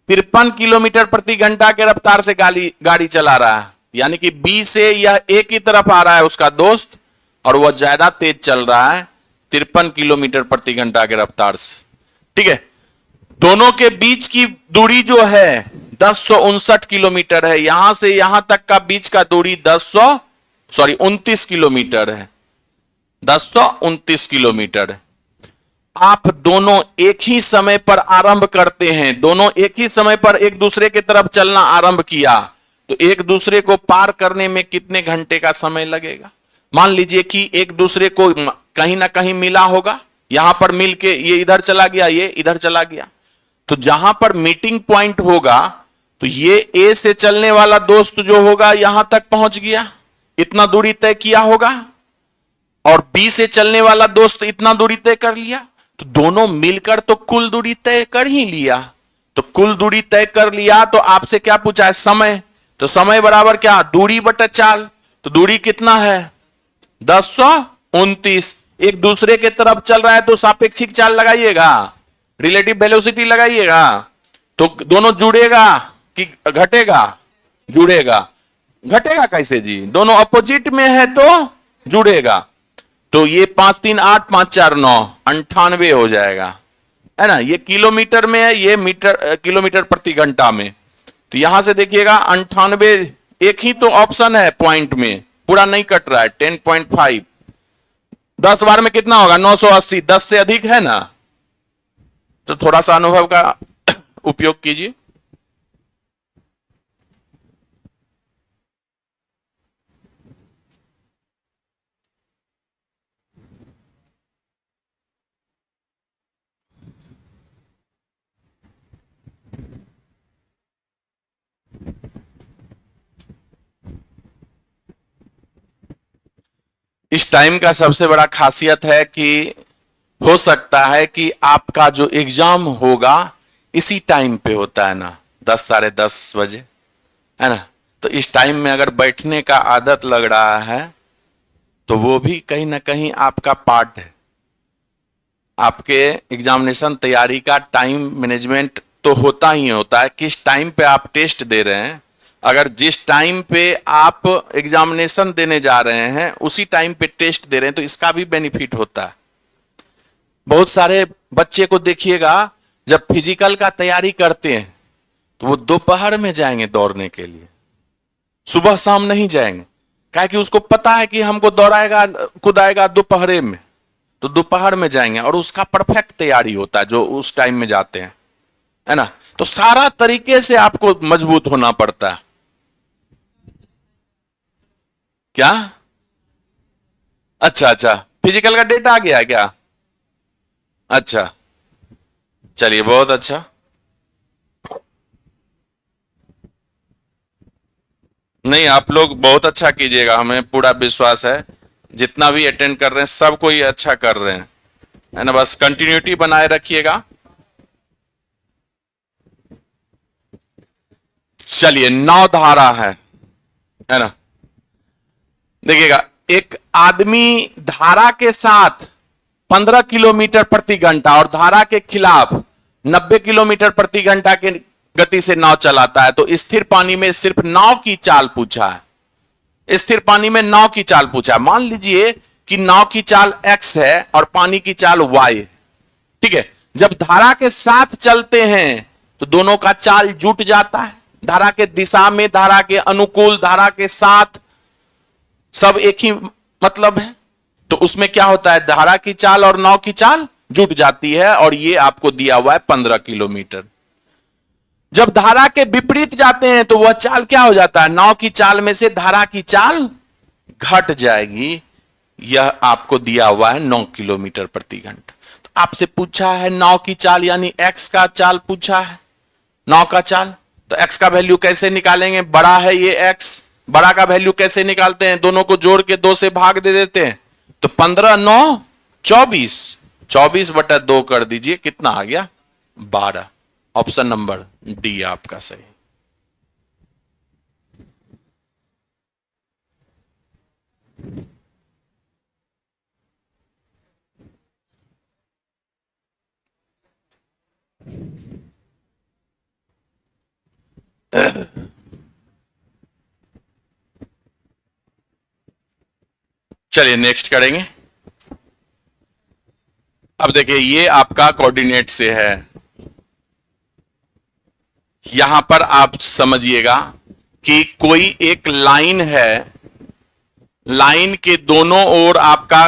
Speaker 1: 53 किलोमीटर प्रति घंटा के रफ्तार से गाड़ी चला रहा है, यानी कि बी से यह ए की तरफ आ रहा है उसका दोस्त, और वह ज्यादा तेज चल रहा है 53 किलोमीटर प्रति घंटा के रफ्तार से। ठीक है, दोनों के बीच की दूरी जो है 1059 किलोमीटर है। यहां से यहां तक का बीच का दूरी 29 किलोमीटर है, 1029 किलोमीटर है। आप दोनों एक ही समय पर आरंभ करते हैं, दोनों एक ही समय पर एक दूसरे की तरफ चलना आरंभ किया, तो एक दूसरे को पार करने में कितने घंटे का समय लगेगा? मान लीजिए कि एक दूसरे को कहीं ना कहीं मिला होगा, यहां पर मिलके ये इधर चला गया, ये इधर चला गया, तो जहां पर मीटिंग पॉइंट होगा तो ये ए से चलने वाला दोस्त जो होगा यहां तक पहुंच गया, इतना दूरी तय किया होगा, और बी से चलने वाला दोस्त इतना दूरी तय कर लिया, तो दोनों मिलकर तो कुल दूरी तय कर ही लिया। तो कुल दूरी तय कर लिया, तो आपसे क्या पूछा है? समय। तो समय बराबर क्या? दूरी बटा चाल। तो दूरी कितना है? 1029। एक दूसरे के तरफ चल रहा है तो सापेक्षिक चाल लगाइएगा, रिलेटिव वेलोसिटी लगाइएगा, तो दोनों जुड़ेगा कि घटेगा? जुड़ेगा। घटेगा कैसे जी? दोनों अपोजिट में है तो जुड़ेगा। तो ये 5 3 8 5 4 9 98 हो जाएगा, है ना। ये किलोमीटर में है, ये किलोमीटर प्रति घंटा में। तो यहां से देखिएगा 98, एक ही तो ऑप्शन है पॉइंट में, पूरा नहीं कट रहा है। 10.5 10 बार में कितना होगा? 980। 10 से अधिक है ना, तो थोड़ा सा अनुभव का उपयोग कीजिए। इस टाइम का सबसे बड़ा खासियत है कि हो सकता है कि आपका जो एग्जाम होगा इसी टाइम पे होता है ना, 10 साढ़े 10 बजे, है ना। तो इस टाइम में अगर बैठने का आदत लग रहा है तो वो भी कहीं ना कहीं आपका पार्ट है। आपके एग्जामिनेशन तैयारी का टाइम मैनेजमेंट तो होता ही होता है, किस टाइम पे आप टेस्ट दे रहे हैं अगर जिस टाइम पे आप एग्जामिनेशन देने जा रहे हैं उसी टाइम पे टेस्ट दे रहे हैं तो इसका भी बेनिफिट होता है। बहुत सारे बच्चे को देखिएगा जब फिजिकल का तैयारी करते हैं तो वो दोपहर में जाएंगे दौड़ने के लिए, सुबह शाम नहीं जाएंगे। क्या कि उसको पता है कि हमको दौड़ाएगा कुदाएगा दोपहर में, तो दोपहर में जाएंगे और उसका परफेक्ट तैयारी होता है जो उस टाइम में जाते हैं, है ना। तो सारा तरीके से आपको मजबूत होना पड़ता है। क्या? अच्छा अच्छा, फिजिकल का डेटा आ गया है क्या? अच्छा, चलिए बहुत अच्छा। नहीं, आप लोग बहुत अच्छा कीजिएगा, हमें पूरा विश्वास है। जितना भी अटेंड कर रहे हैं सबको ये अच्छा कर रहे हैं, है ना। बस कंटिन्यूटी बनाए रखिएगा। चलिए, 9 धारा है ना। देखिएगा, एक आदमी धारा के साथ 15 किलोमीटर प्रति घंटा और धारा के खिलाफ 90 किलोमीटर प्रति घंटा के गति से नाव चलाता है। तो स्थिर पानी में सिर्फ नाव की चाल पूछा है। स्थिर पानी में नाव की चाल पूछा है। मान लीजिए कि नाव की चाल x है और पानी की चाल y, ठीक है। जब धारा के साथ चलते हैं तो दोनों का चाल जुट जाता है। धारा के दिशा में, धारा के अनुकूल, धारा के साथ सब एक ही मतलब है। तो उसमें क्या होता है, धारा की चाल और नाव की चाल जुट जाती है और ये आपको दिया हुआ है 15 किलोमीटर। जब धारा के विपरीत जाते हैं तो वह चाल क्या हो जाता है, नाव की चाल में से धारा की चाल घट जाएगी। यह आपको दिया हुआ है 9 किलोमीटर प्रति घंटा। तो आपसे पूछा है नाव की चाल यानी x का चाल पूछा है, नाव का चाल। तो x का वैल्यू कैसे निकालेंगे, बड़ा है ये x, बड़ा का वैल्यू कैसे निकालते हैं, दोनों को जोड़ के 2 से भाग दे देते हैं। तो 15 9 24, 24/2 कर दीजिए, कितना आ गया 12। ऑप्शन नंबर डी आपका सही। चलिए नेक्स्ट करेंगे। अब देखिए, ये आपका कोऑर्डिनेट से है। यहां पर आप समझिएगा कि कोई एक लाइन है, लाइन के दोनों ओर आपका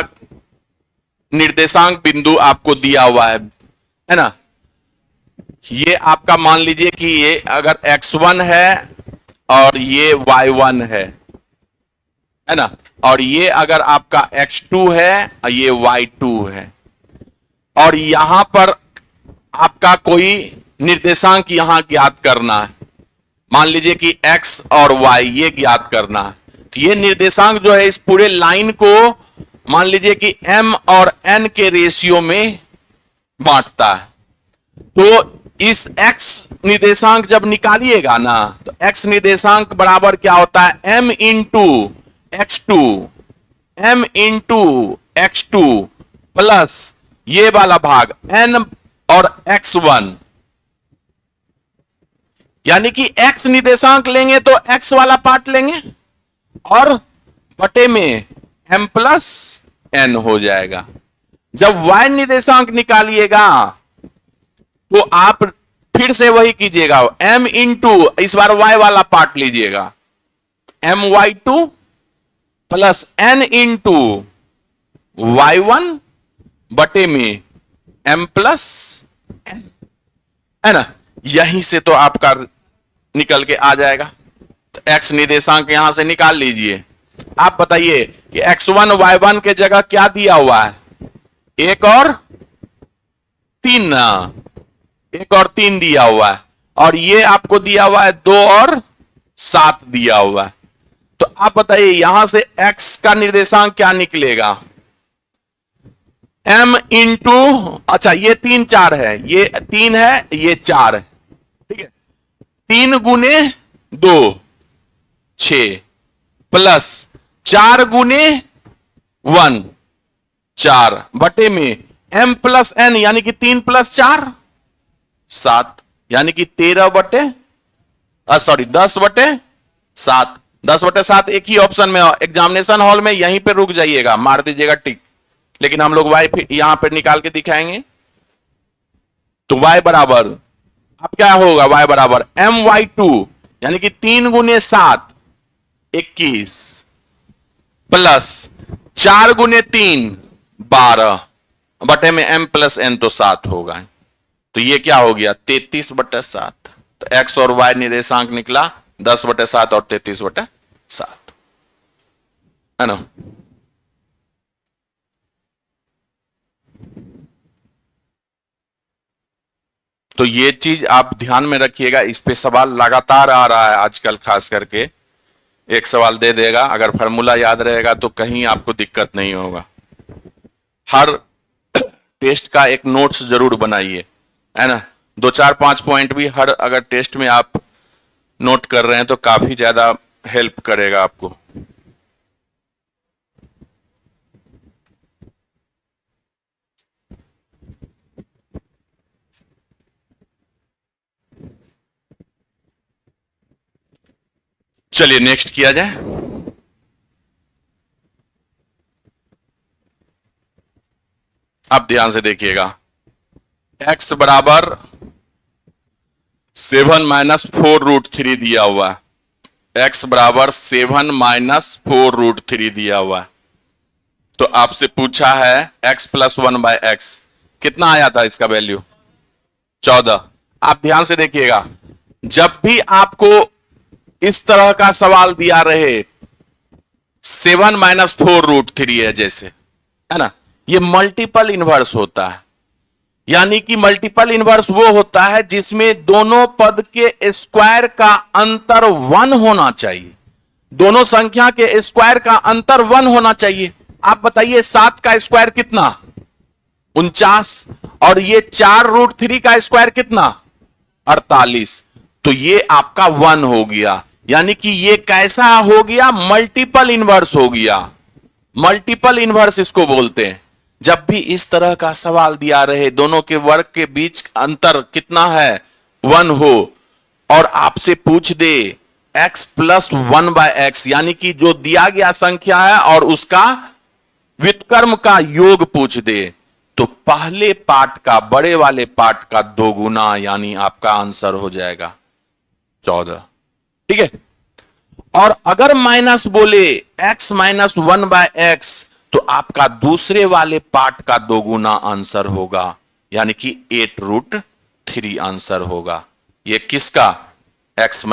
Speaker 1: निर्देशांक बिंदु आपको दिया हुआ है ना। ये आपका मान लीजिए कि ये अगर x1 है और ये y1 है ना, और ये अगर आपका x2 है और ये y2 है, और यहां पर आपका कोई निर्देशांक यहां ज्ञात करना है। मान लीजिए कि x और y ये ज्ञात करना है। तो ये निर्देशांक जो है इस पूरे लाइन को मान लीजिए कि m और n के रेशियो में बांटता है। तो इस x निर्देशांक जब निकालिएगा ना, तो x निर्देशांक बराबर क्या होता है, m into x2, m into x2 plus ये वाला भाग n और x1। यानी कि x निर्देशांक लेंगे तो x वाला पार्ट लेंगे और बटे में m प्लस n हो जाएगा। जब y निर्देशांक निकालिएगा तो आप फिर से वही कीजिएगा, m इंटू इस बार y वाला पार्ट लीजिएगा, my2 plus n into y1 बटे में m प्लस n, है ना। यहीं से तो आपका निकल के आ जाएगा। तो x निर्देशांक यहां से निकाल लीजिए। आप बताइए कि x1 y1 के जगह क्या दिया हुआ है, 1 और 3 ना, 1 और 3 दिया हुआ है, और ये आपको दिया हुआ है 2 और 7 दिया हुआ है। तो आप बताइए यहां से x का निर्देशांक क्या निकलेगा, m इंटू, अच्छा ये 3 4 है, ये 3 है, ये 4 है, ठीक है। 3 गुने 2 6 प्लस 4 गुने 1 4 बटे में m प्लस n यानी कि 3 प्लस 4 7, यानी कि 13 बटे 10 बटे 7। 10/7 एक ही ऑप्शन में, एग्जामिनेशन हॉल में यहीं पे रुक जाइएगा, मार दीजिएगा टिक। लेकिन हम लोग वाई यहां पे निकाल के दिखाएंगे। तो y बराबर, अब क्या होगा, y बराबर my2 यानी कि 3 × 7 21 प्लस 4 × 3 12 बटे में m प्लस n तो 7 होगा। तो ये क्या हो गया 33/7। तो x और y निर्देशांक निकला 10/7 और 33/7, है ना। तो ये चीज आप ध्यान में रखिएगा, इस पे सवाल लगातार आ रहा है आजकल, खास करके एक सवाल दे देगा, अगर फार्मूला याद रहेगा तो कहीं आपको दिक्कत नहीं होगा। हर टेस्ट का एक नोट्स जरूर बनाइए, है ना। 2 4 5 पॉइंट भी हर अगर टेस्ट में आप नोट कर रहे हैं तो काफी ज्यादा हेल्प करेगा आपको। चलिए नेक्स्ट किया जाए। अब ध्यान से देखिएगा, x बराबर 7 - 4√3 दिया हुआ है। x बराबर 7 - 4√3 दिया हुआ है। तो आपसे पूछा है x + 1/x, कितना आया था इसका वैल्यू 14। आप ध्यान से देखिएगा, जब भी आपको इस तरह का सवाल दिया रहे 7 - 4√3 है जैसे, है ना, ये मल्टीपल इनवर्स होता है। यानी कि मल्टीपल इनवर्स वो होता है जिसमें दोनों पद के स्क्वायर का अंतर 1 होना चाहिए। दोनों संख्या के स्क्वायर का अंतर 1 होना चाहिए। आप बताइए 7 का स्क्वायर कितना 49, और ये 4√3 का स्क्वायर कितना 48। तो ये आपका 1 हो गया, यानी कि ये कैसा हो गया, मल्टीपल इनवर्स हो गया। मल्टीपल इनवर्स इसको बोलते हैं। जब भी इस तरह का सवाल दिया रहे, दोनों के वर्ग के बीच अंतर कितना है 1 हो, और आपसे पूछ दे x + 1/x, यानी कि जो दिया गया संख्या है और उसका व्युत्क्रम का योग पूछ दे, तो पहले पार्ट का, बड़े वाले पार्ट का 2 गुना, यानी आपका आंसर हो जाएगा 14। ठीक है। और अगर माइनस बोले x - 1/x, तो आपका दूसरे वाले पार्ट का 2 गुना आंसर होगा, यानी कि 8√3 आंसर होगा। ये किसका, x -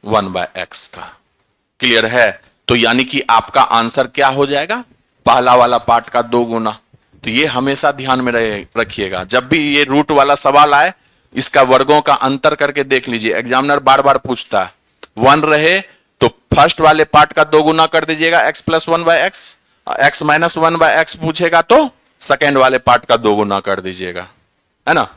Speaker 1: 1/x का। क्लियर है। तो यानी कि आपका आंसर क्या हो जाएगा, पहला वाला पार्ट का 2 गुना। तो ये हमेशा ध्यान में रखिएगा, जब भी ये रूट वाला सवाल आए इसका वर्गों का अंतर करके देख लीजिए। एग्जामिनर बार बार पूछता है, 1 रहे तो फर्स्ट वाले पार्ट का 2 गुना कर दीजिएगा x + 1/x, x - 1/x पूछेगा तो सेकेंड वाले पार्ट का 2 गुना कर दीजिएगा, है ना।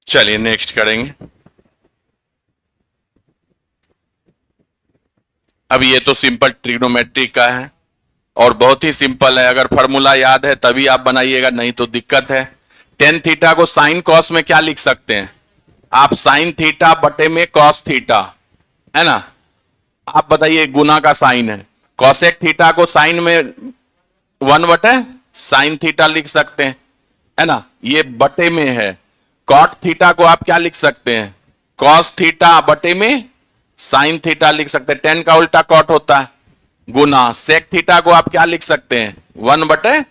Speaker 1: चलिए नेक्स्ट करेंगे। अब ये तो सिंपल ट्रिग्नोमेट्री का है और बहुत ही सिंपल है। अगर फॉर्मूला याद है तभी आप बनाइएगा, नहीं तो दिक्कत है। टेन थीटा को साइन कॉस में क्या लिख सकते हैं आप, साइन थीटा बटे में कॉस थीटा, है ना। आप बताइए, गुना का साइन है। कॉसेक थीटा को साइन में 1 बटे साइन थीटा लिख सकते हैं, है ना, ये बटे में है। कॉट थीटा को आप क्या लिख सकते हैं, कॉस थीटा बटे में साइन थीटा लिख सकते हैं, 10 का उल्टा कॉट होता है। गुना सेक थीटा को आप क्या लिख सकते हैं, 1 बटे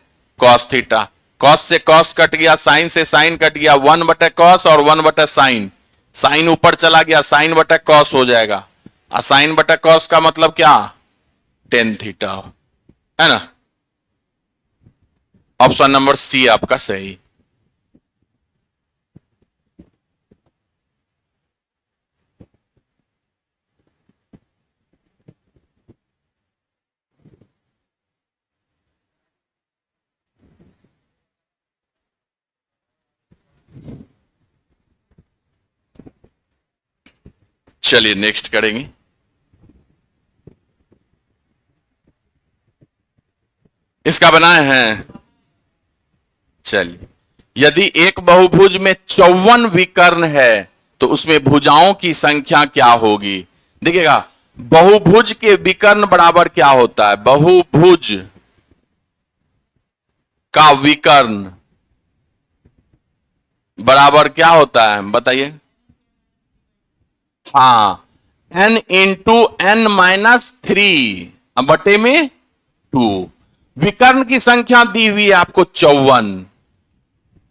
Speaker 1: कॉस थीटा। कॉस से कॉस कट गया, साइन से साइन कट गया, 1 बटे कॉस और 1 बटे साइन। साइन ऊपर चला गया, साइन बटे कॉस हो जाएगा। साइन बटे कॉस का मतलब क्या, टेन थीटा, है ना। ऑप्शन नंबर सी आपका सही। चलिए नेक्स्ट करेंगे। इसका बनाए हैं। चलिए, यदि एक बहुभुज में 54 विकर्ण है तो उसमें भुजाओं की संख्या क्या होगी? देखिएगा, बहुभुज के विकर्ण बराबर क्या होता है? बहुभुज का विकर्ण बराबर क्या होता है बताइए? हाँ, n इंटू n माइनस 3 बटे में 2। विकर्ण की संख्या दी हुई है आपको 54,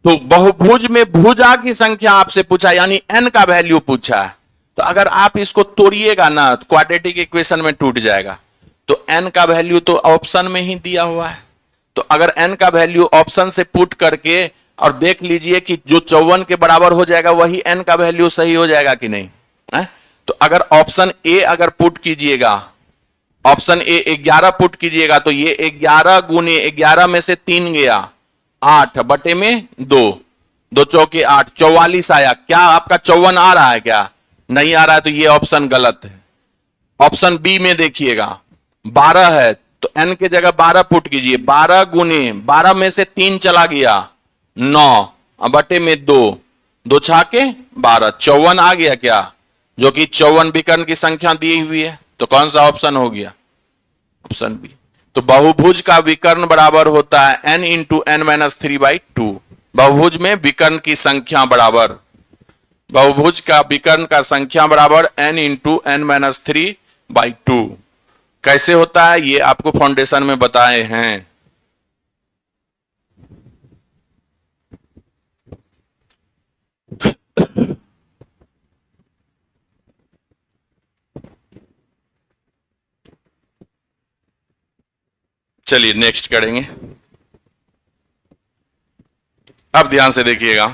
Speaker 1: तो बहुभुज में भुजा की संख्या आपसे पूछा, यानी n का वैल्यू पूछा है। तो अगर आप इसको तोड़िएगा ना तो क्वाड्रेटिक इक्वेशन में टूट जाएगा। तो n का वैल्यू तो ऑप्शन में ही दिया हुआ है, तो अगर n का वैल्यू ऑप्शन से पुट करके और देख लीजिए कि जो 54 के बराबर हो जाएगा वही n का वैल्यू सही हो जाएगा कि नहीं है? तो अगर ऑप्शन ए अगर पुट कीजिएगा, ऑप्शन ए 11 पुट कीजिएगा, तो ये 11 गुने 11 में से 3 गया 8 बटे में 2, 2 चौके 8, 44 आया। क्या आपका 54 आ रहा है? क्या नहीं आ रहा है? तो ये ऑप्शन गलत है। ऑप्शन बी में देखिएगा 12 है, तो n के जगह 12 पुट कीजिए, 12 गुने 12 में से 3 चला गया 9 बटे में 2, 2 छाके 12, 54 आ गया क्या? जो कि 54 विकर्ण की संख्या दी हुई है, तो कौन सा ऑप्शन हो गया? Option B. तो बहुभुज का विकर्ण बराबर होता है n इंटू n माइनस 3/2। बहुभुज में विकर्ण की संख्या बराबर, बहुभुज का विकर्ण का संख्या बराबर n इंटू n माइनस 3/2। कैसे होता है ये आपको फाउंडेशन में बताए हैं। चलिए नेक्स्ट करेंगे। अब ध्यान से देखिएगा,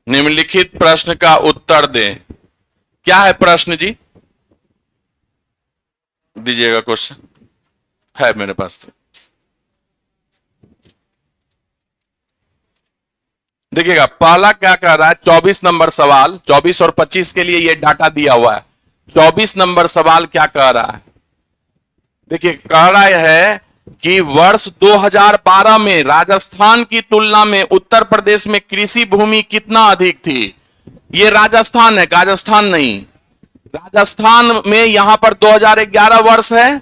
Speaker 1: निम्नलिखित प्रश्न का उत्तर दें। क्या है प्रश्न जी? दीजिएगा, क्वेश्चन है मेरे पास तो। देखिएगा, पहला क्या कह रहा है, 24 नंबर सवाल, 24 और 25 के लिए ये डाटा दिया हुआ है। 24 नंबर सवाल क्या कह रहा है? देखिए, कह रहा है कि वर्ष 2012 में राजस्थान की तुलना में उत्तर प्रदेश में कृषि भूमि कितना अधिक थी। ये राजस्थान है, राजस्थान नहीं। राजस्थान में यहां पर 2011 वर्ष है,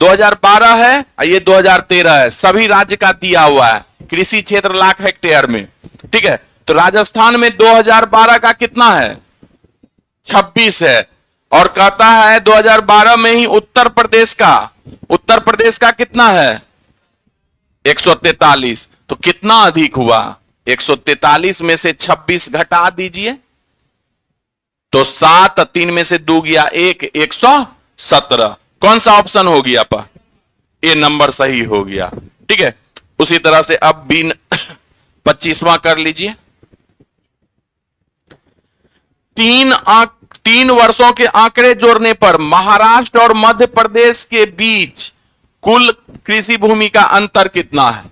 Speaker 1: 2012 है, ये 2013 है। सभी राज्य का दिया हुआ है कृषि क्षेत्र लाख हेक्टेयर में। ठीक है, तो राजस्थान में 2012 का कितना है? 26 है। और कहता है 2012 में ही उत्तर प्रदेश का कितना है? 143। तो कितना अधिक हुआ? 143 में से 26 घटा दीजिए, तो 7, 3 में से 2 गया 1, 117। कौन सा ऑप्शन हो गया पा? ए नंबर सही हो गया। ठीक है, उसी तरह से अब 25वां कर लीजिए। 3 वर्षों के आंकड़े जोड़ने पर महाराष्ट्र और मध्य प्रदेश के बीच कुल कृषि भूमि का अंतर कितना है?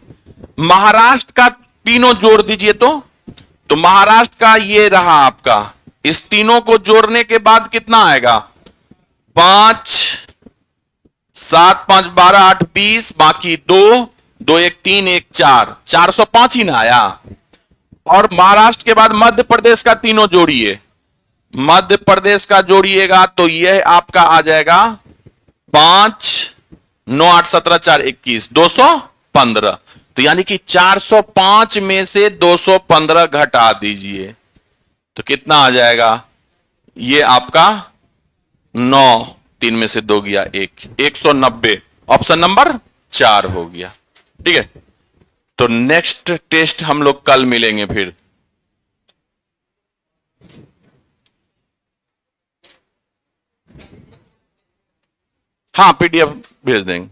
Speaker 1: महाराष्ट्र का तीनों जोड़ दीजिए, तो महाराष्ट्र का ये रहा आपका, इस तीनों को जोड़ने के बाद कितना आएगा? 5, 7, 5, 12, 8, 20, बाकी 2, 2, 1, 3, 1, 4, 405 ही ना आया। और महाराष्ट्र के बाद मध्य प्रदेश का तीनों जोड़िए, मध्य प्रदेश का जोड़िएगा तो यह आपका आ जाएगा 5, 9, 8, 17, 4, 21, 215। तो यानी कि 405 में से 215 घटा दीजिए, तो कितना आ जाएगा? ये आपका 9, 3 में से 2 गया 1, 190। ऑप्शन नंबर 4 हो गया। ठीक है, तो नेक्स्ट टेस्ट हम लोग कल मिलेंगे फिर। हाँ, पीडीएफ भेज देंगे।